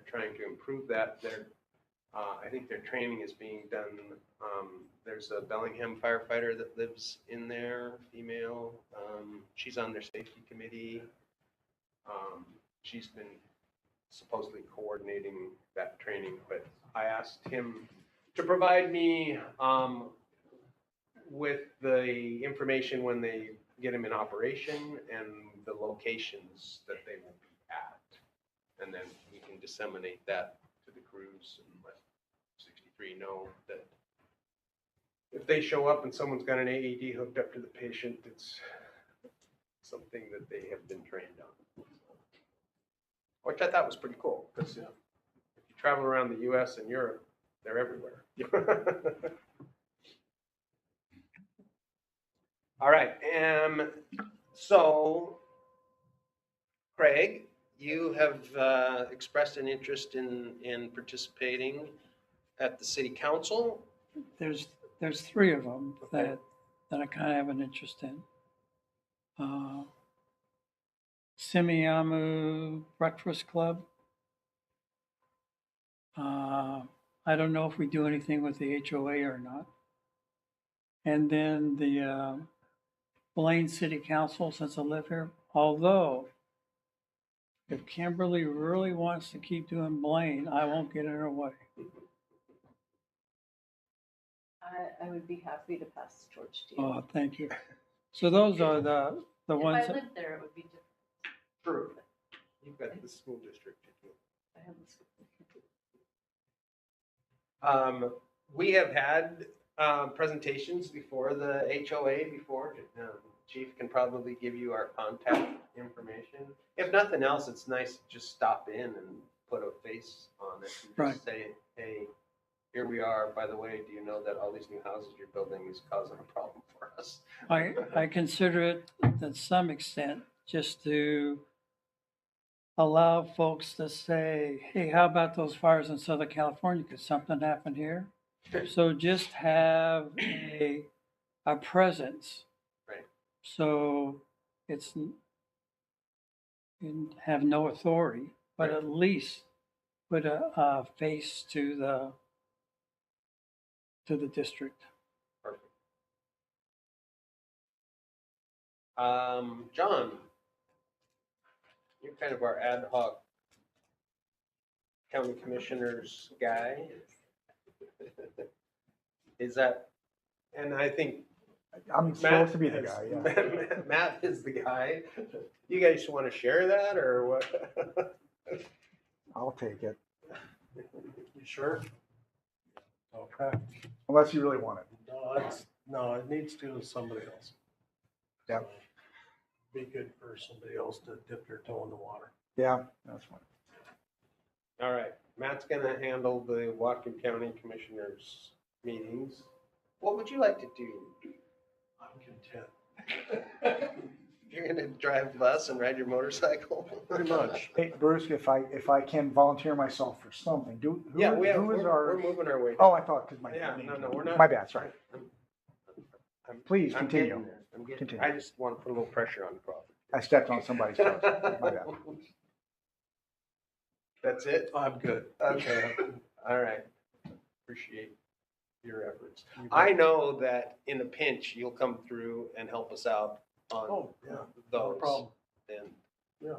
trying to improve that. I think their training is being done. There's a Bellingham firefighter that lives in there, female. She's on their safety committee. She's been supposedly coordinating that training, but I asked him to provide me with the information when they get them in operation and the locations that they will be at. And then we can disseminate that to the crews and let 63 know that if they show up and someone's got an AED hooked up to the patient, it's something that they have been trained on. Which I thought was pretty cool, because if you travel around the US and Europe, they're everywhere. All right, so Craig, you have expressed an interest in participating at the city council. There's 3 of them Okay. that I kind of have an interest in. Semiamu Breakfast Club. I don't know if we do anything with the HOA or not. And then the Blaine City Council, since I live here, although if Kimberly really wants to keep doing Blaine, I won't get in her way. I would be happy to pass the torch to you. Oh, thank you. So those are the If ones I that, lived there, it would be different. True. You've got the school district to do. I have this. We have had presentations before the HOA before. Chief can probably give you our contact information. If nothing else, it's nice to just stop in and put a face on it and Right. just say, hey, here we are. By the way, do you know that all these new houses you're building is causing a problem for us? I consider it to some extent just to allow folks to say, hey, how about those fires in Southern California? Could something happen here? So just have a presence. Right. So it's, you have no authority, but at least put a face to the district. Perfect. John, you're kind of our ad hoc county commissioners guy. Is that, and I think I'm supposed to be the guy, yeah. Matt is the guy. You guys want to share that or what? I'll take it, You sure? Okay. unless you really want it. No, it needs to with somebody else. Yeah. Be good for somebody else to dip their toe in the water. Yeah, that's fine. All right, Matt's gonna handle the Whatcom County Commissioners meetings. What would you like to do? I'm content. You're gonna drive bus and ride your motorcycle? Pretty much. Hey, Bruce, if I can volunteer myself for something, Yeah, who is we're our, moving our way. oh, I thought, because my Yeah, name. no, we're not. My bad, sorry. I'm Please I'm continue. getting there. I'm getting, Continue. I just want to put a little pressure on Crawford. I stepped on somebody's toes. My bad. That's it? I'm good. Okay, all right. Appreciate your efforts. You bet. I know that in a pinch, you'll come through and help us out on Oh, yeah, those. no problem. And Yeah.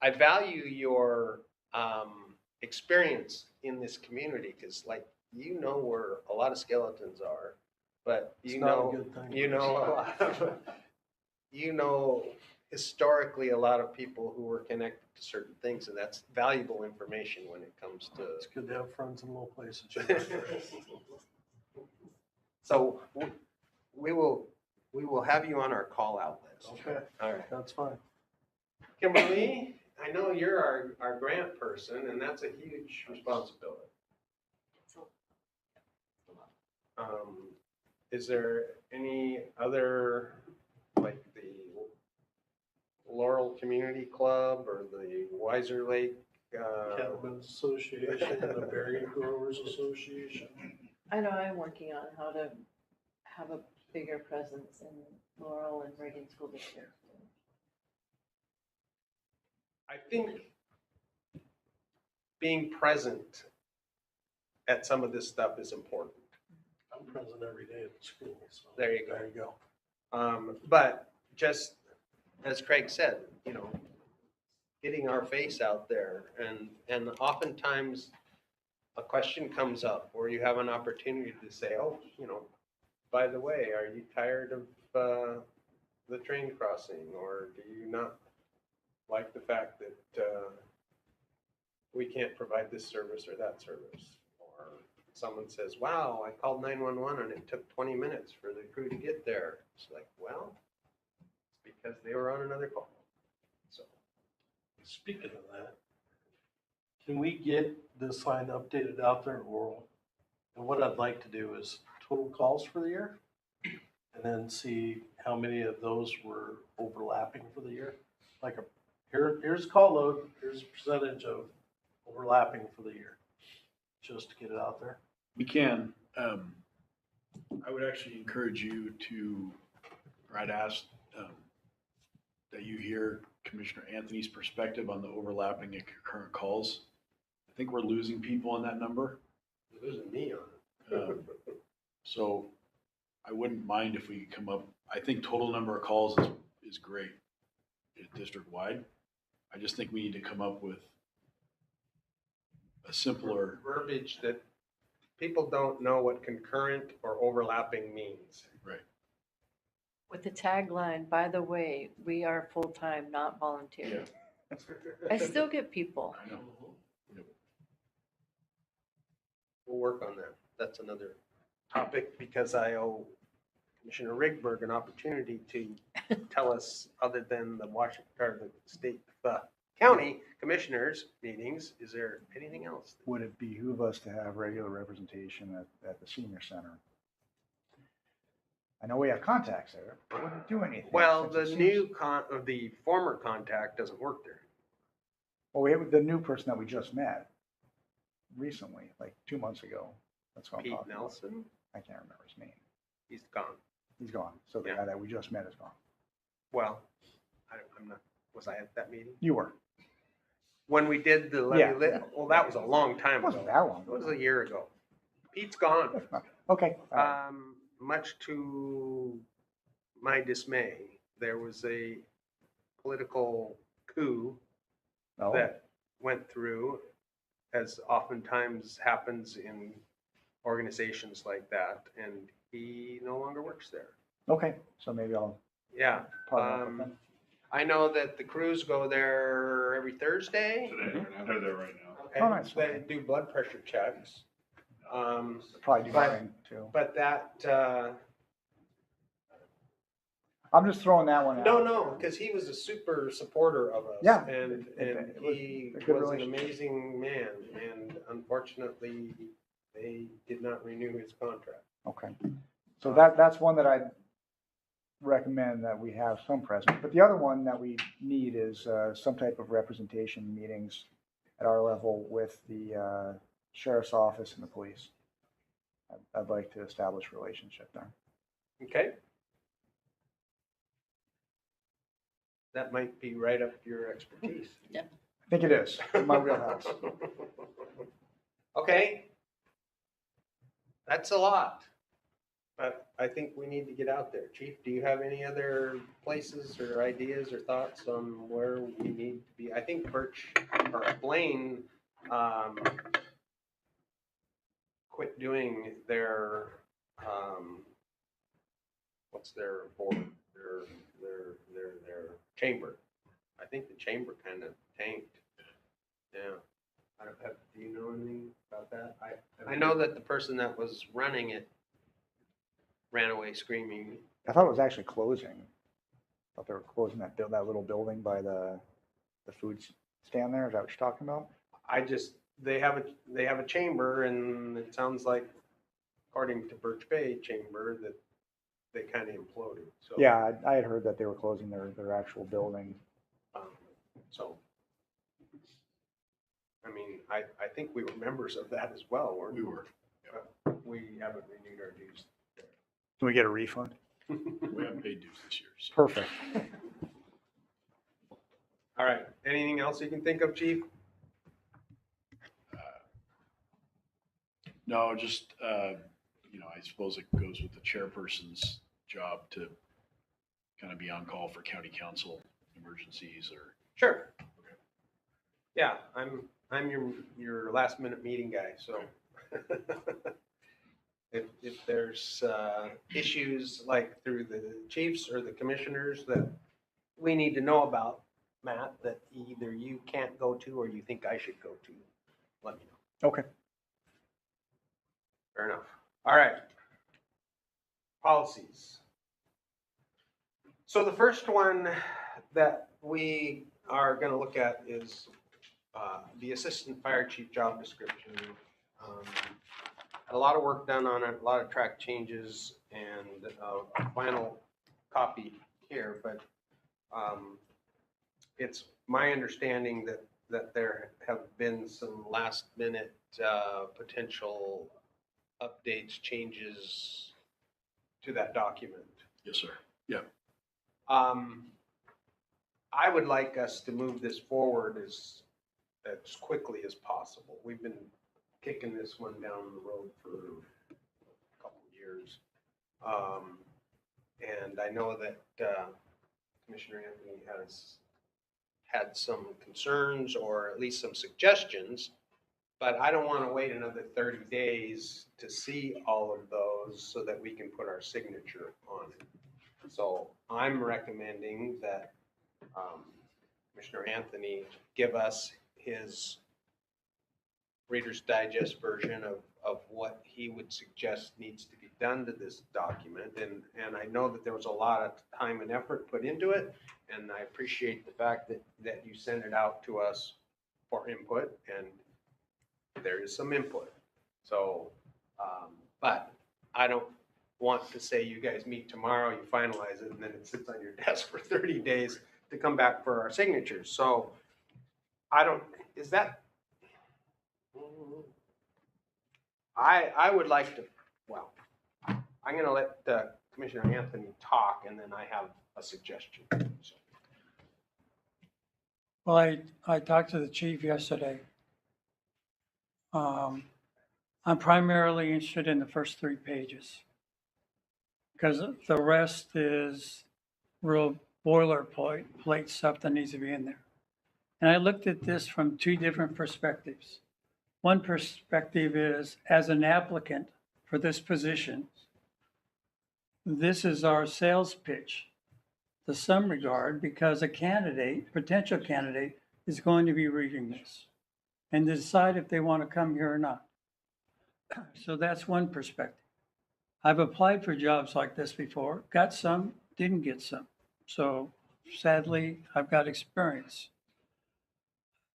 I value your experience in this community because, like, you know where a lot of skeletons are, but It's you not a know, good thing. you know a lot of, you know historically a lot of people who were connected to certain things, and that's valuable information when it comes to. It's good to have friends in low places. So we will have you on our call out list. Okay, All right. that's fine. Kimberly, I know you're our grant person, and that's a huge responsibility. Is there any other, like the Laurel Community Club or the Wiser Lake? Cattlemen's Association and the Berry Growers Association. I know I'm working on how to have a bigger presence in Laurel and Reagan School District. I think being present at some of this stuff is important. I'm present every day at the school, so. There you go. There you go. But just as Craig said, you know, getting our face out there, and oftentimes a question comes up where you have an opportunity to say, oh, you know, by the way, are you tired of the train crossing, or do you not like the fact that we can't provide this service or that service? Or someone says, wow, I called 911 and it took 20 minutes for the crew to get there. It's like, well, it's because they were on another call. So, Speaking of that, can we get this sign updated out there in Laurel? And what I'd like to do is total calls for the year, and then see how many of those were overlapping for the year. Like here's call load, here's a percentage of overlapping for the year, just to get it out there. We can. I would actually encourage you to, or I'd ask that you hear Commissioner Anthony's perspective on the overlapping and concurrent calls. I think we're losing people on that number. you're losing me on it. So I wouldn't mind if we could come up, I think total number of calls is great district wide. I just think we need to come up with a simpler, Verbiage that people don't know what concurrent or overlapping means. right? With the tagline, by the way, we are full-time, not volunteer. Yeah. I still get people. I know. We'll work on that. That's another topic because I owe Commissioner Rigberg an opportunity to tell us, other than the Washington, or the state, county commissioners meetings, is there anything else? Would it behoove us to have regular representation at the senior center? I know we have contacts there, but would it do anything? Well, since the it seems- new the former contact doesn't work there. Well, we have the new person that we just met recently, like 2 months ago. That's what I'm Pete talking about. Nelson, I can't remember his name. he's gone. He's gone. So the Yeah. guy that we just met is gone. Well, I'm not, was I at that meeting? You were. when we did the Yeah, levy, yeah. well, that was a long It time wasn't ago. that long. It was a year ago. Pete's gone. Okay. all right. Much to my dismay, there was a political coup No. that went through, as oftentimes happens in organizations like that, and he no longer works there. Okay, so maybe I'll Yeah. partner up with them. I know that the crews go there every Thursday. They're there right now. Okay. Oh, nice, They okay. do blood pressure checks. Probably do but- mine too. But that, I'm just throwing that one out. no, because he was a super supporter of us. Yeah, And it was he a good was an relationship. amazing man, and unfortunately, they did not renew his contract. Okay, so that's one that I'd recommend that we have some presence. But the other one that we need is some type of representation meetings at our level with the sheriff's office and the police. I'd like to establish a relationship there. Okay? That might be right up your expertise. I think it is, in my wheelhouse. Okay. That's a lot. But I think we need to get out there. Chief, do you have any other places or ideas or thoughts on where we need to be? I think Birch or Blaine quit doing their, what's their board, their chamber. I think the chamber kind of tanked. Yeah. I don't have, do you know anything about that? I know that the person that was running it ran away screaming. I thought it was actually closing. I thought they were closing that little building by the food stand there. Is that what you're talking about? They have a chamber, and it sounds like, according to Birch Bay Chamber, that they kind of imploded. So Yeah, I had heard that they were closing their actual building. So, I mean, I think we were members of that as well, weren't we? We were. We haven't renewed our dues. Can we get a refund? We haven't paid dues this year. So. Perfect. All right. Anything else you can think of, Chief? No, just, I suppose it goes with the chairperson's job to kind of be on call for county council emergencies or. Sure. Yeah, I'm your last minute meeting guy, so. If there's issues like through the chiefs or the commissioners that we need to know about, Matt, that either you can't go to or you think I should go to, let me know. Okay. Fair enough. All right. Policies. So the first one that we are going to look at is the assistant fire chief job description. A lot of work done on it, a lot of track changes, and a final copy here, but it's my understanding that there have been some last minute potential updates, changes to that document. Yes, sir. Yeah. I would like us to move this forward as quickly as possible. We've been kicking this one down the road for a couple of years. And I know that Commissioner Anthony has had some concerns or at least some suggestions, but I don't want to wait another 30 days to see all of those so that we can put our signature on it. So I'm recommending that Commissioner Anthony give us his Reader's Digest version of what he would suggest needs to be done to this document. And I know that there was a lot of time and effort put into it, and I appreciate the fact that you sent it out to us for input, and there is some input. So, but I don't want to say you guys meet tomorrow, you finalize it, and then it sits on your desk for 30 days to come back for our signatures. So I would like to, well, I'm going to let Commissioner Anthony talk, and then I have a suggestion. So. Well, I talked to the chief yesterday. I'm primarily interested in the first 3 pages because the rest is real boilerplate stuff that needs to be in there. And I looked at this from 2 different perspectives. One perspective is as an applicant for this position, this is our sales pitch to some regard because a candidate, potential candidate, is going to be reading this and decide if they want to come here or not. So that's one perspective. I've applied for jobs like this before, got some, didn't get some. So sadly, I've got experience.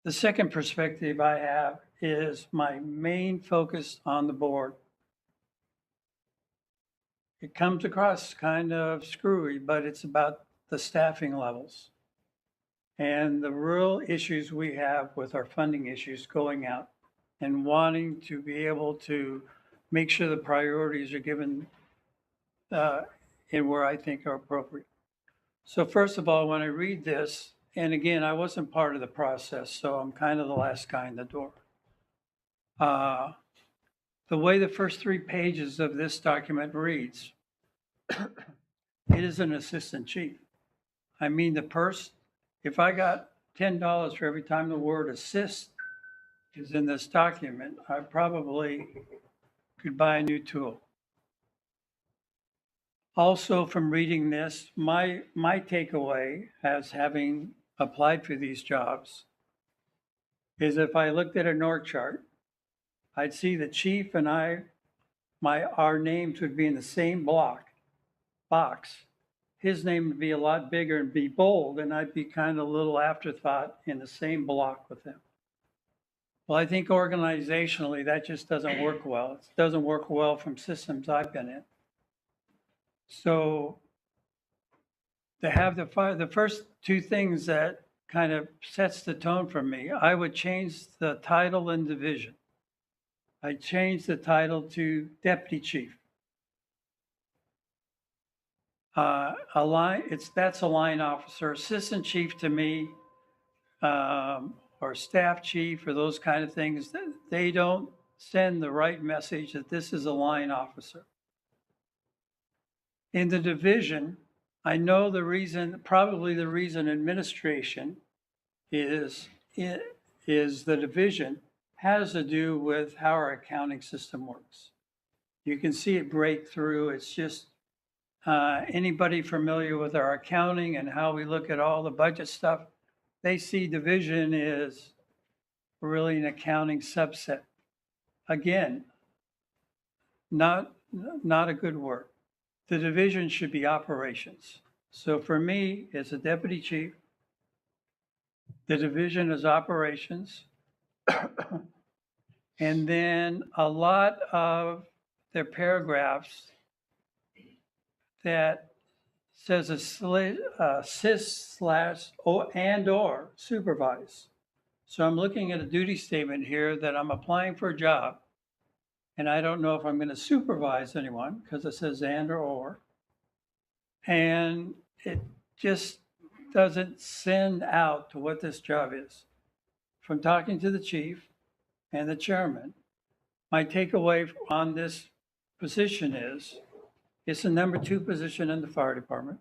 The second perspective I have is my main focus on the board. It comes across kind of screwy, but it's about the staffing levels and the real issues we have with our funding issues going out and wanting to be able to make sure the priorities are given in where I think are appropriate. So first of all, when I read this, and again, I wasn't part of the process, so I'm kind of the last guy in the door. The way the first 3 pages of this document reads, it is an assistant chief. I mean, if I got $10 for every time the word assist is in this document, I probably could buy a new tool. Also, from reading this, my takeaway as having applied for these jobs is if I looked at an org chart, I'd see the chief and our names would be in the same box. His name would be a lot bigger and be bold, and I'd be kind of a little afterthought in the same block with him. Well, I think organizationally, that just doesn't work well. It doesn't work well from systems I've been in. So to have the first 2 things that kind of sets the tone for me, I would change the title and division. I'd change the title to deputy chief. That's a line officer. Assistant chief to me, or staff chief or those kind of things, they don't send the right message that this is a line officer. In the division, I know probably the reason administration is the division has to do with how our accounting system works. You can see it break through. It's just anybody familiar with our accounting and how we look at all the budget stuff, they see division is really an accounting subset. Again, not a good word. The division should be operations. So for me, as a deputy chief, the division is operations. And then a lot of their paragraphs that says assist / and/or supervise. So I'm looking at a duty statement here that I'm applying for a job, and I don't know if I'm going to supervise anyone because it says and/or. And it just doesn't send out to what this job is. From talking to the chief and the chairman, my takeaway on this position is it's the number 2 position in the fire department.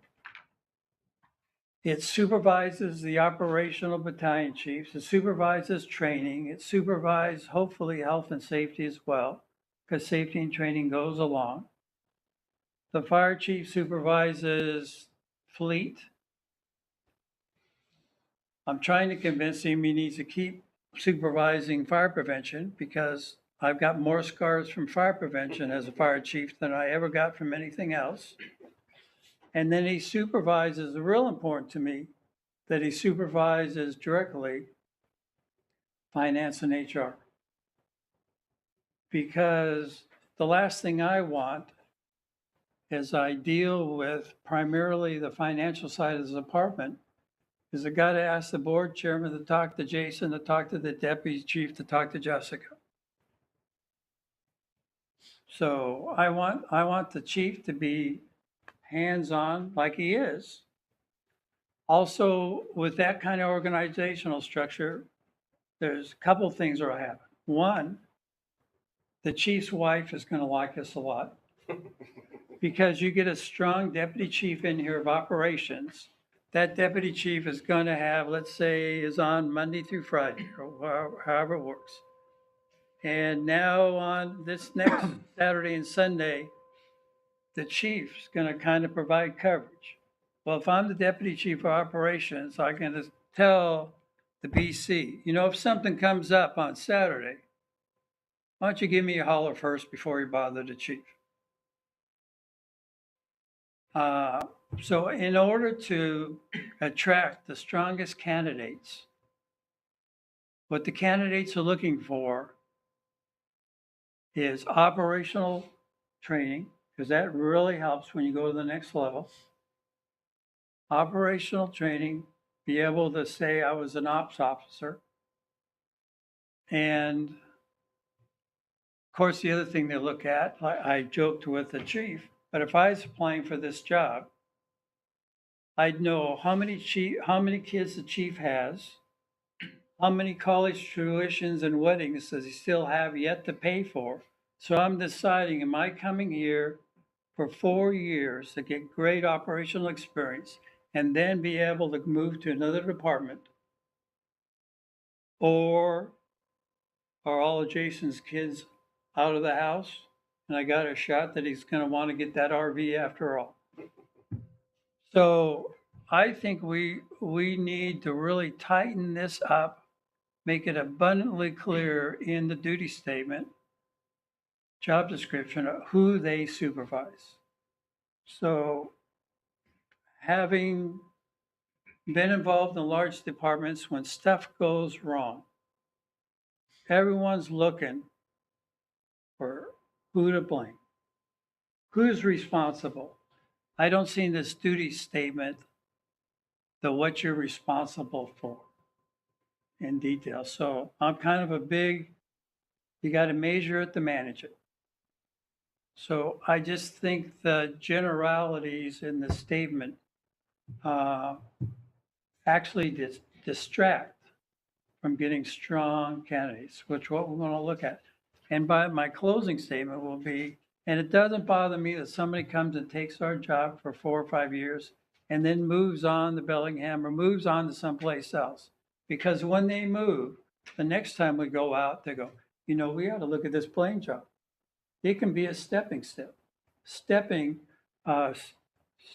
It supervises the operational battalion chiefs. It supervises training. It supervises, hopefully, health and safety as well, because safety and training goes along. The fire chief supervises fleet. I'm trying to convince him he needs to keep supervising fire prevention because I've got more scars from fire prevention as a fire chief than I ever got from anything else. And then he supervises, real important to me, that he supervises directly finance and HR. Because the last thing I want as I deal with primarily the financial side of the department is I got to ask the board chairman to talk to Jason, to talk to the deputy chief, to talk to Jessica. So I want the chief to be hands-on like he is Also, with that kind of organizational structure, there's a couple of things that will happen. One, the chief's wife is going to like us a lot because you get a strong deputy chief in here of operations. That deputy chief is going to have, let's say, is on Monday through Friday or however it works. And now on this next Saturday and Sunday, the chief's going to kind of provide coverage. Well, if I'm the deputy chief of operations, I can tell the BC, you know, if something comes up on Saturday, why don't you give me a holler first before you bother the chief? So in order to attract the strongest candidates, what the candidates are looking for is operational training, because that really helps when you go to the next level. Operational training, be able to say I was an ops officer. And of course, the other thing they look at, I joked with the chief, but if I was applying for this job, I'd know how many kids the chief has, how many college tuitions and weddings does he still have yet to pay for. So I'm deciding, am I coming here for 4 years to get great operational experience and then be able to move to another department? Or are all of Jason's kids out of the house and I got a shot that he's going to want to get that RV after all? So I think we need to really tighten this up, make it abundantly clear in the duty statement, job description of who they supervise. So having been involved in large departments, when stuff goes wrong, everyone's looking for who to blame, who's responsible. I don't see in this duty statement the what you're responsible for in detail. So I'm kind of a big, you got to measure it to manage it. So I just think the generalities in the statement actually distract from getting strong candidates, which what we're going to look at. And by my closing statement will be, and it doesn't bother me that somebody comes and takes our job for 4 or 5 years and then moves on to Bellingham or moves on to someplace else. Because when they move, the next time we go out, they go, you know, we ought to look at this plane job. It can be a stepping step,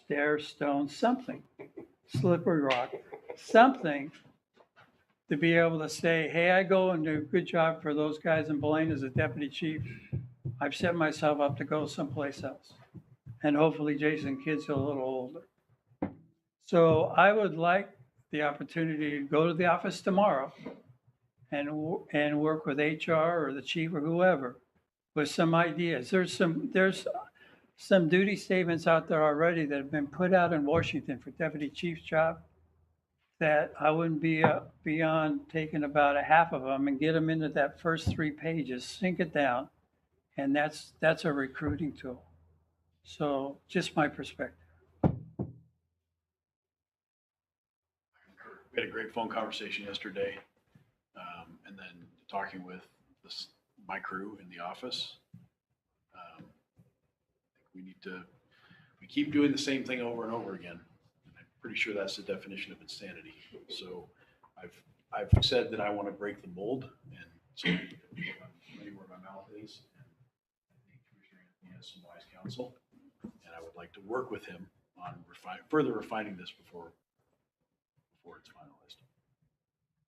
stair, stone, something, slippery rock, something to be able to say, hey, I go and do a good job for those guys in Blaine as a deputy chief. I've set myself up to go someplace else. And hopefully Jason Kidd's a little older. So I would like the opportunity to go to the office tomorrow and work with HR or the chief or whoever with some ideas. There's some duty statements out there already that have been put out in Washington for deputy chief's job that I wouldn't be beyond taking about a half of them and get them into that first 3 pages, sink it down, and that's a recruiting tool. So just my perspective. We had a great phone conversation yesterday, and then talking with my crew in the office. We keep doing the same thing over and over again. I'm pretty sure that's the definition of insanity. So I've said that I want to break the mold, and so I'm ready where my mouth is. And I think Commissioner Anthony has some wise counsel, and I would like to work with him on further refining this before it's finalized.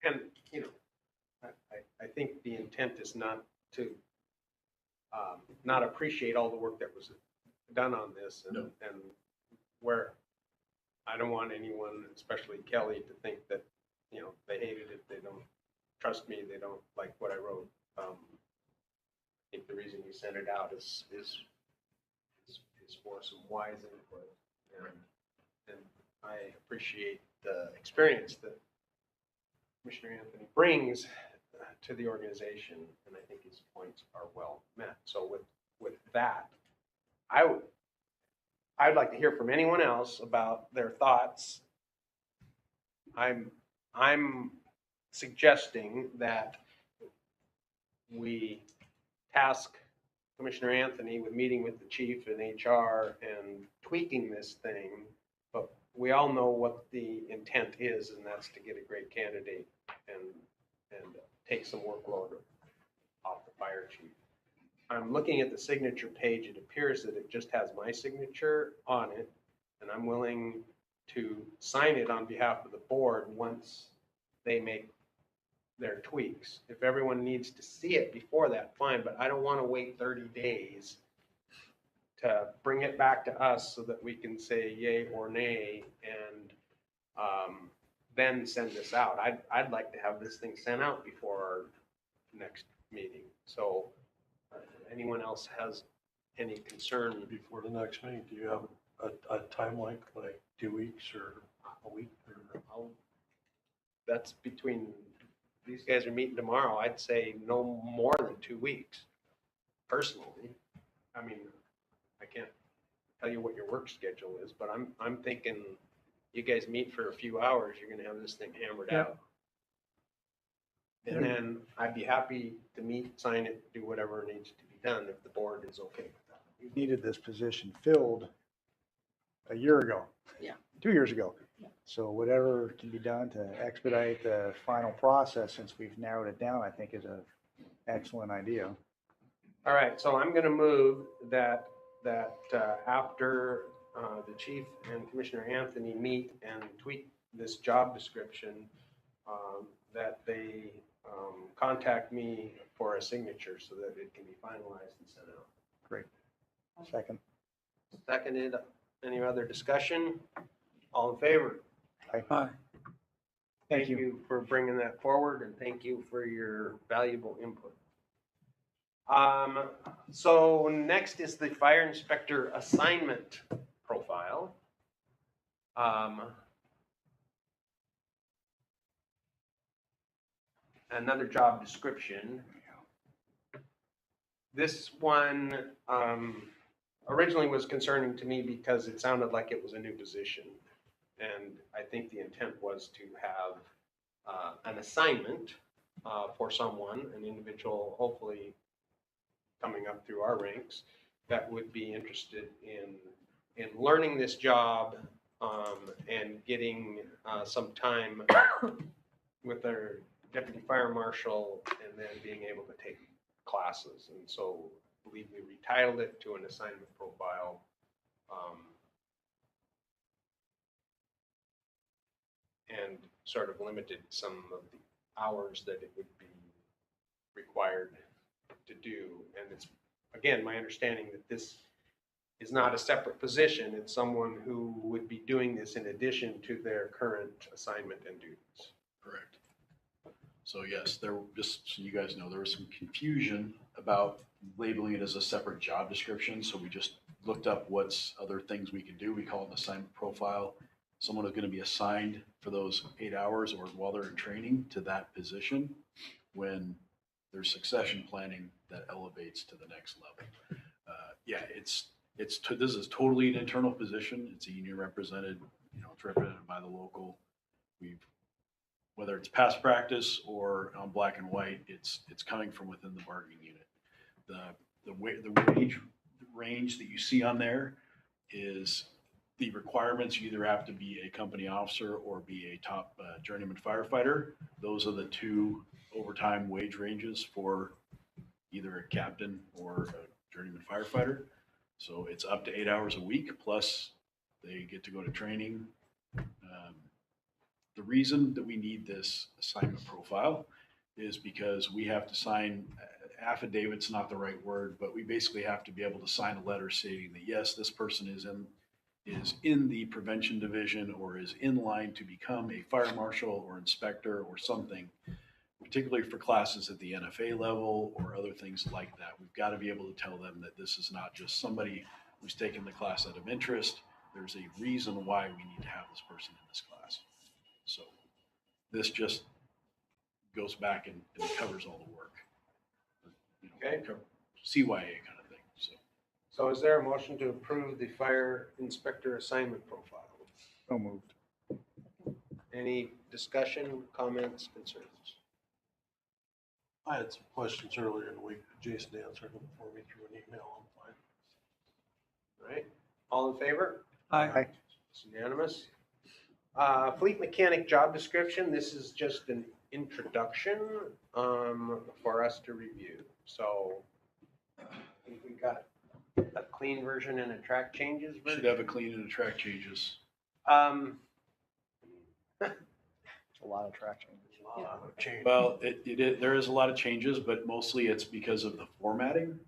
And, you know, I think the intent is not to not appreciate all the work that was done on this and, No. and where I don't want anyone, especially Kelly, to think that, you know, they hated it, they don't trust me, they don't like what I wrote. I think the reason you sent it out is for some wise input. And I appreciate the experience that Commissioner Anthony brings to the organization, and I think his points are well met. So with that, I'd like to hear from anyone else about their thoughts I'm suggesting that we task Commissioner Anthony with meeting with the chief and HR and tweaking this thing. But we all know what the intent is, and that's to get a great candidate and take some workload off the fire chief. I'm looking at the signature page. It appears that it just has my signature on it, and I'm willing to sign it on behalf of the board once they make their tweaks. If everyone needs to see it before that, fine, but I don't want to wait 30 days to bring it back to us so that we can say yay or nay and then send this out. I'd like to have this thing sent out before our next meeting. So anyone else has any concern? Before the next meeting, do you have a timeline, like 2 weeks or a week? Or That's between, these guys are meeting tomorrow. I'd say no more than 2 weeks, personally. I mean, I can't tell you what your work schedule is, but I'm thinking you guys meet for a few hours, you're gonna have this thing hammered Yeah. out. And then I'd be happy to meet, sign it, do whatever needs to be done if the board is okay with that. We needed this position filled a year ago. Yeah. 2 years ago. Yeah. So whatever can be done to expedite the final process, since we've narrowed it down, I think is an excellent idea. All right, so I'm gonna move that after the chief and Commissioner Anthony meet and tweak this job description, that they contact me for a signature so that it can be finalized and sent out. Great. Second. Seconded. Any other discussion? All in favor? Aye. Thank you for bringing that forward, and thank you for your valuable input. So next is the fire inspector assignment profile. Another job description. This one originally was concerning to me because it sounded like it was a new position. And I think the intent was to have an assignment for someone, an individual, hopefully coming up through our ranks, that would be interested in learning this job and getting some time with their deputy fire marshal and then being able to take classes. And so I believe we retitled it to an assignment profile. And sort of limited some of the hours that it would be required to do. And it's, again, my understanding that this is not a separate position. It's someone who would be doing this in addition to their current assignment and duties. Correct. So yes, just so you guys know, there was some confusion about labeling it as a separate job description. So we just looked up what's other things we could do. We call it an assignment profile. Someone is going to be assigned for those 8 hours or while they're in training to that position. When there's succession planning, that elevates to the next level. This is totally an internal position. It's a union represented, it's represented by the local. Whether it's past practice or on black and white, it's coming from within the bargaining unit. The wage range that you see on there is the requirements. You either have to be a company officer or be a top journeyman firefighter. Those are the two overtime wage ranges for either a captain or a journeyman firefighter. So it's up to 8 hours a week, plus they get to go to training. The reason that we need this assignment profile is because we have to sign, affidavit's not the right word, but we basically have to be able to sign a letter stating that, yes, this person is in the prevention division or is in line to become a fire marshal or inspector or something, particularly for classes at the NFA level or other things like that. We've got to be able to tell them that this is not just somebody who's taken the class out of interest. There's a reason why we need to have this person in this class. So this just goes back and covers all the work. Okay. CYA kind of thing. So is there a motion to approve the fire inspector assignment profile? So moved. Any discussion, comments, concerns? I had some questions earlier in the week. Jason answered them for me through an email. I'm fine. All right, all in favor? Aye. It's unanimous. Fleet mechanic job description, this is just an introduction for us to review. So I think we got a clean version and a track changes Should version. have a clean and a track changes. A lot of track changes. Change. Well, there is a lot of changes, but mostly it's because of the formatting.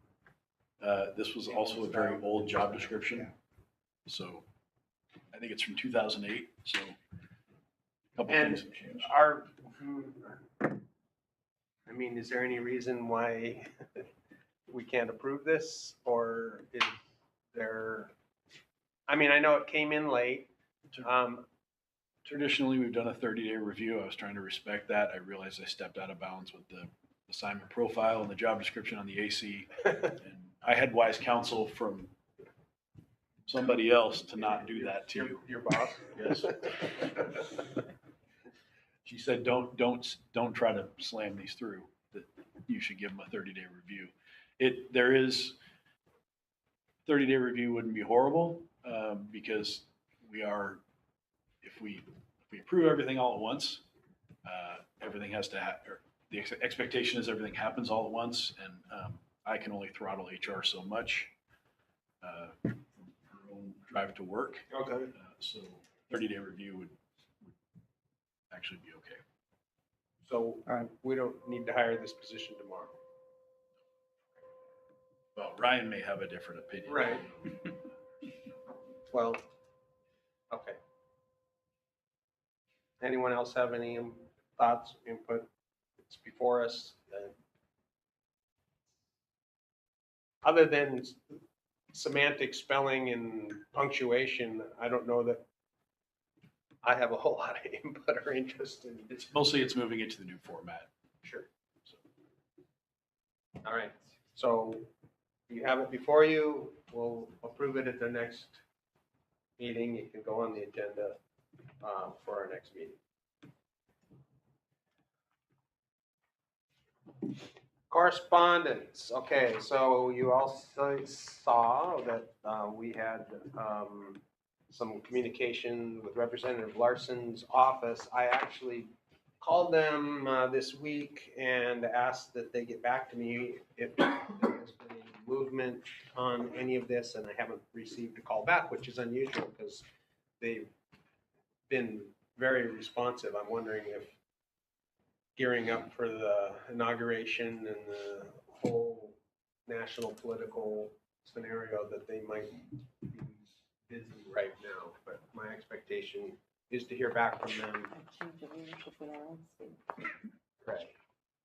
This was also a very old job description. So I think it's from 2008, so a couple And things have changed. I mean, is there any reason why we can't approve this, or is there, I mean, I know it came in late. Traditionally, we've done a 30-day review. I was trying to respect that. I realized I stepped out of bounds with the assignment profile and the job description on the AC. And I had wise counsel from somebody else to not do that to you. Your boss? Yes. She said, don't try to slam these through, that you should give them a 30-day review. 30-day review wouldn't be horrible, because if we approve everything all at once, everything has to the expectation is everything happens all at once, and I can only throttle HR so much, her own drive to work. Okay. So 30-day review would actually be okay. So we don't need to hire this position tomorrow. Well, Ryan may have a different opinion. Right. Well, okay. Anyone else have any thoughts, input? It's before us. Other than semantic spelling and punctuation, I don't know that I have a whole lot of input or interest in it. It's moving it to the new format. Sure. All right, so you have it before you. We'll approve it at the next meeting. It can go on the agenda for our next meeting. Correspondence. Okay, so you also saw that we had some communication with Representative Larson's office. I actually called them this week and asked that they get back to me if there has been any movement on any of this, and I haven't received a call back, which is unusual because they've been very responsive. I'm wondering if gearing up for the inauguration and the whole national political scenario that they might be busy right now, but my expectation is to hear back from them. Change of leadership in our own state. Right.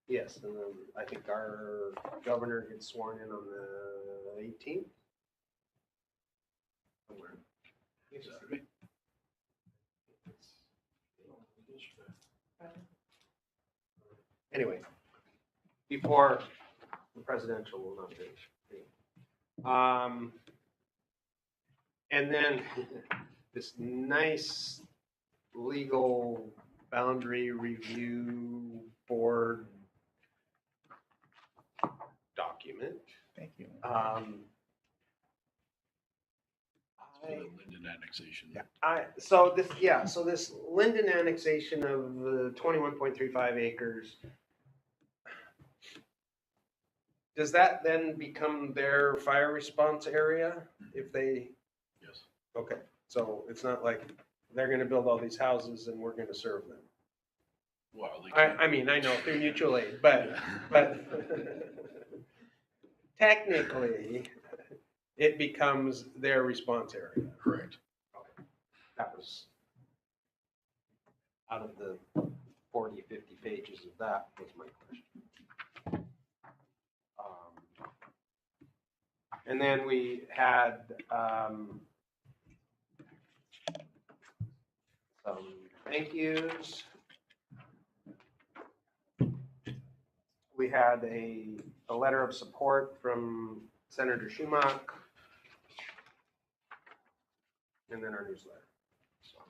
Yes, and then I think our governor gets sworn in on the 18th. Somewhere. Anyway, before the presidential will not finish. And then this nice legal boundary review board document. Thank you. For the Linden annexation. Yeah. So this Linden annexation of the 21.35 acres, does that then become their fire response area if they? Yes. Okay, so it's not like they're gonna build all these houses and we're gonna serve them. Well, they can't. I mean, I know through mutual aid, but technically, it becomes their response area. Correct. That was out of the 40, 50 pages of that was my question. And then we had some thank yous. We had a letter of support from Senator Schumacher, and then our newsletter. So.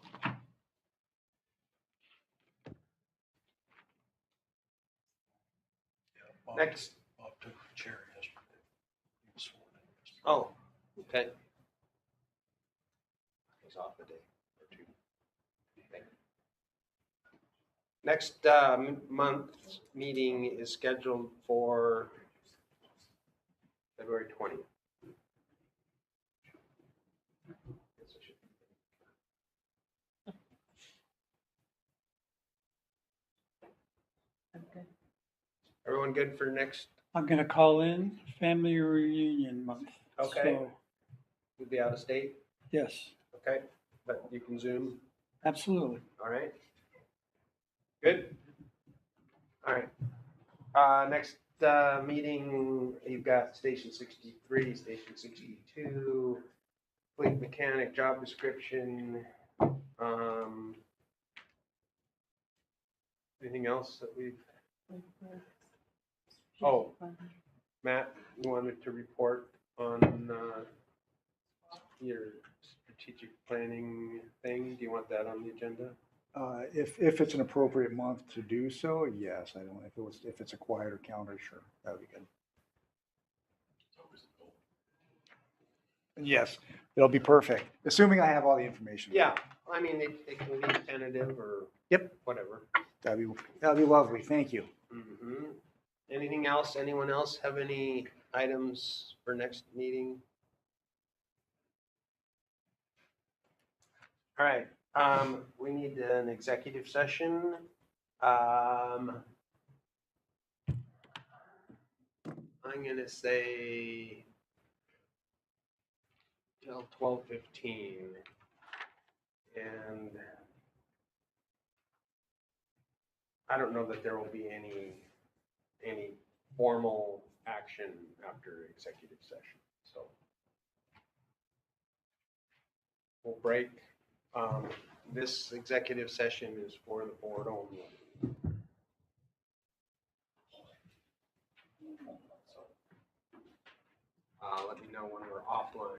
Next. Bob took the chair yesterday. He was sworn in yesterday. Oh, okay. He's off a day or two. Okay. Next month's meeting is scheduled for February 20th. I'm good. Everyone good for next? I'm gonna call in family reunion month. Okay. So, You'll be out of state? yes, Okay, but you can Zoom, absolutely. all right? Good? All right. Next meeting, you've got Station 63, Station 62, fleet mechanic job description. Anything else that we've, oh, Matt, you wanted to report on your strategic planning thing? Do you want that on the agenda? If it's an appropriate month to do so, yes, I don't, if it's a quieter calendar, sure, that would be good. Yes, it'll be perfect, assuming I have all the information. Yeah, I mean, it can be tentative or. Yep. Whatever. That'd be lovely, thank you. Mhm. Anything else? Anyone else have any items for next meeting? All right, we need an executive session. I'm gonna say till 12:15. And I don't know that there will be any formal action after executive session, so. We'll break. This executive session is for the board only. Let me know when we're offline.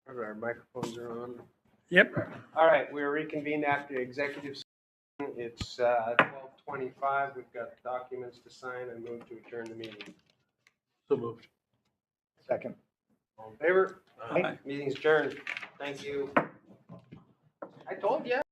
Our microphones are on. Yep. All right, we're reconvened after executive session. It's 12:25. We've got documents to sign. I move to adjourn the meeting. So moved. Second. All in favor? Aye. Meeting's adjourned. Thank you. I told you.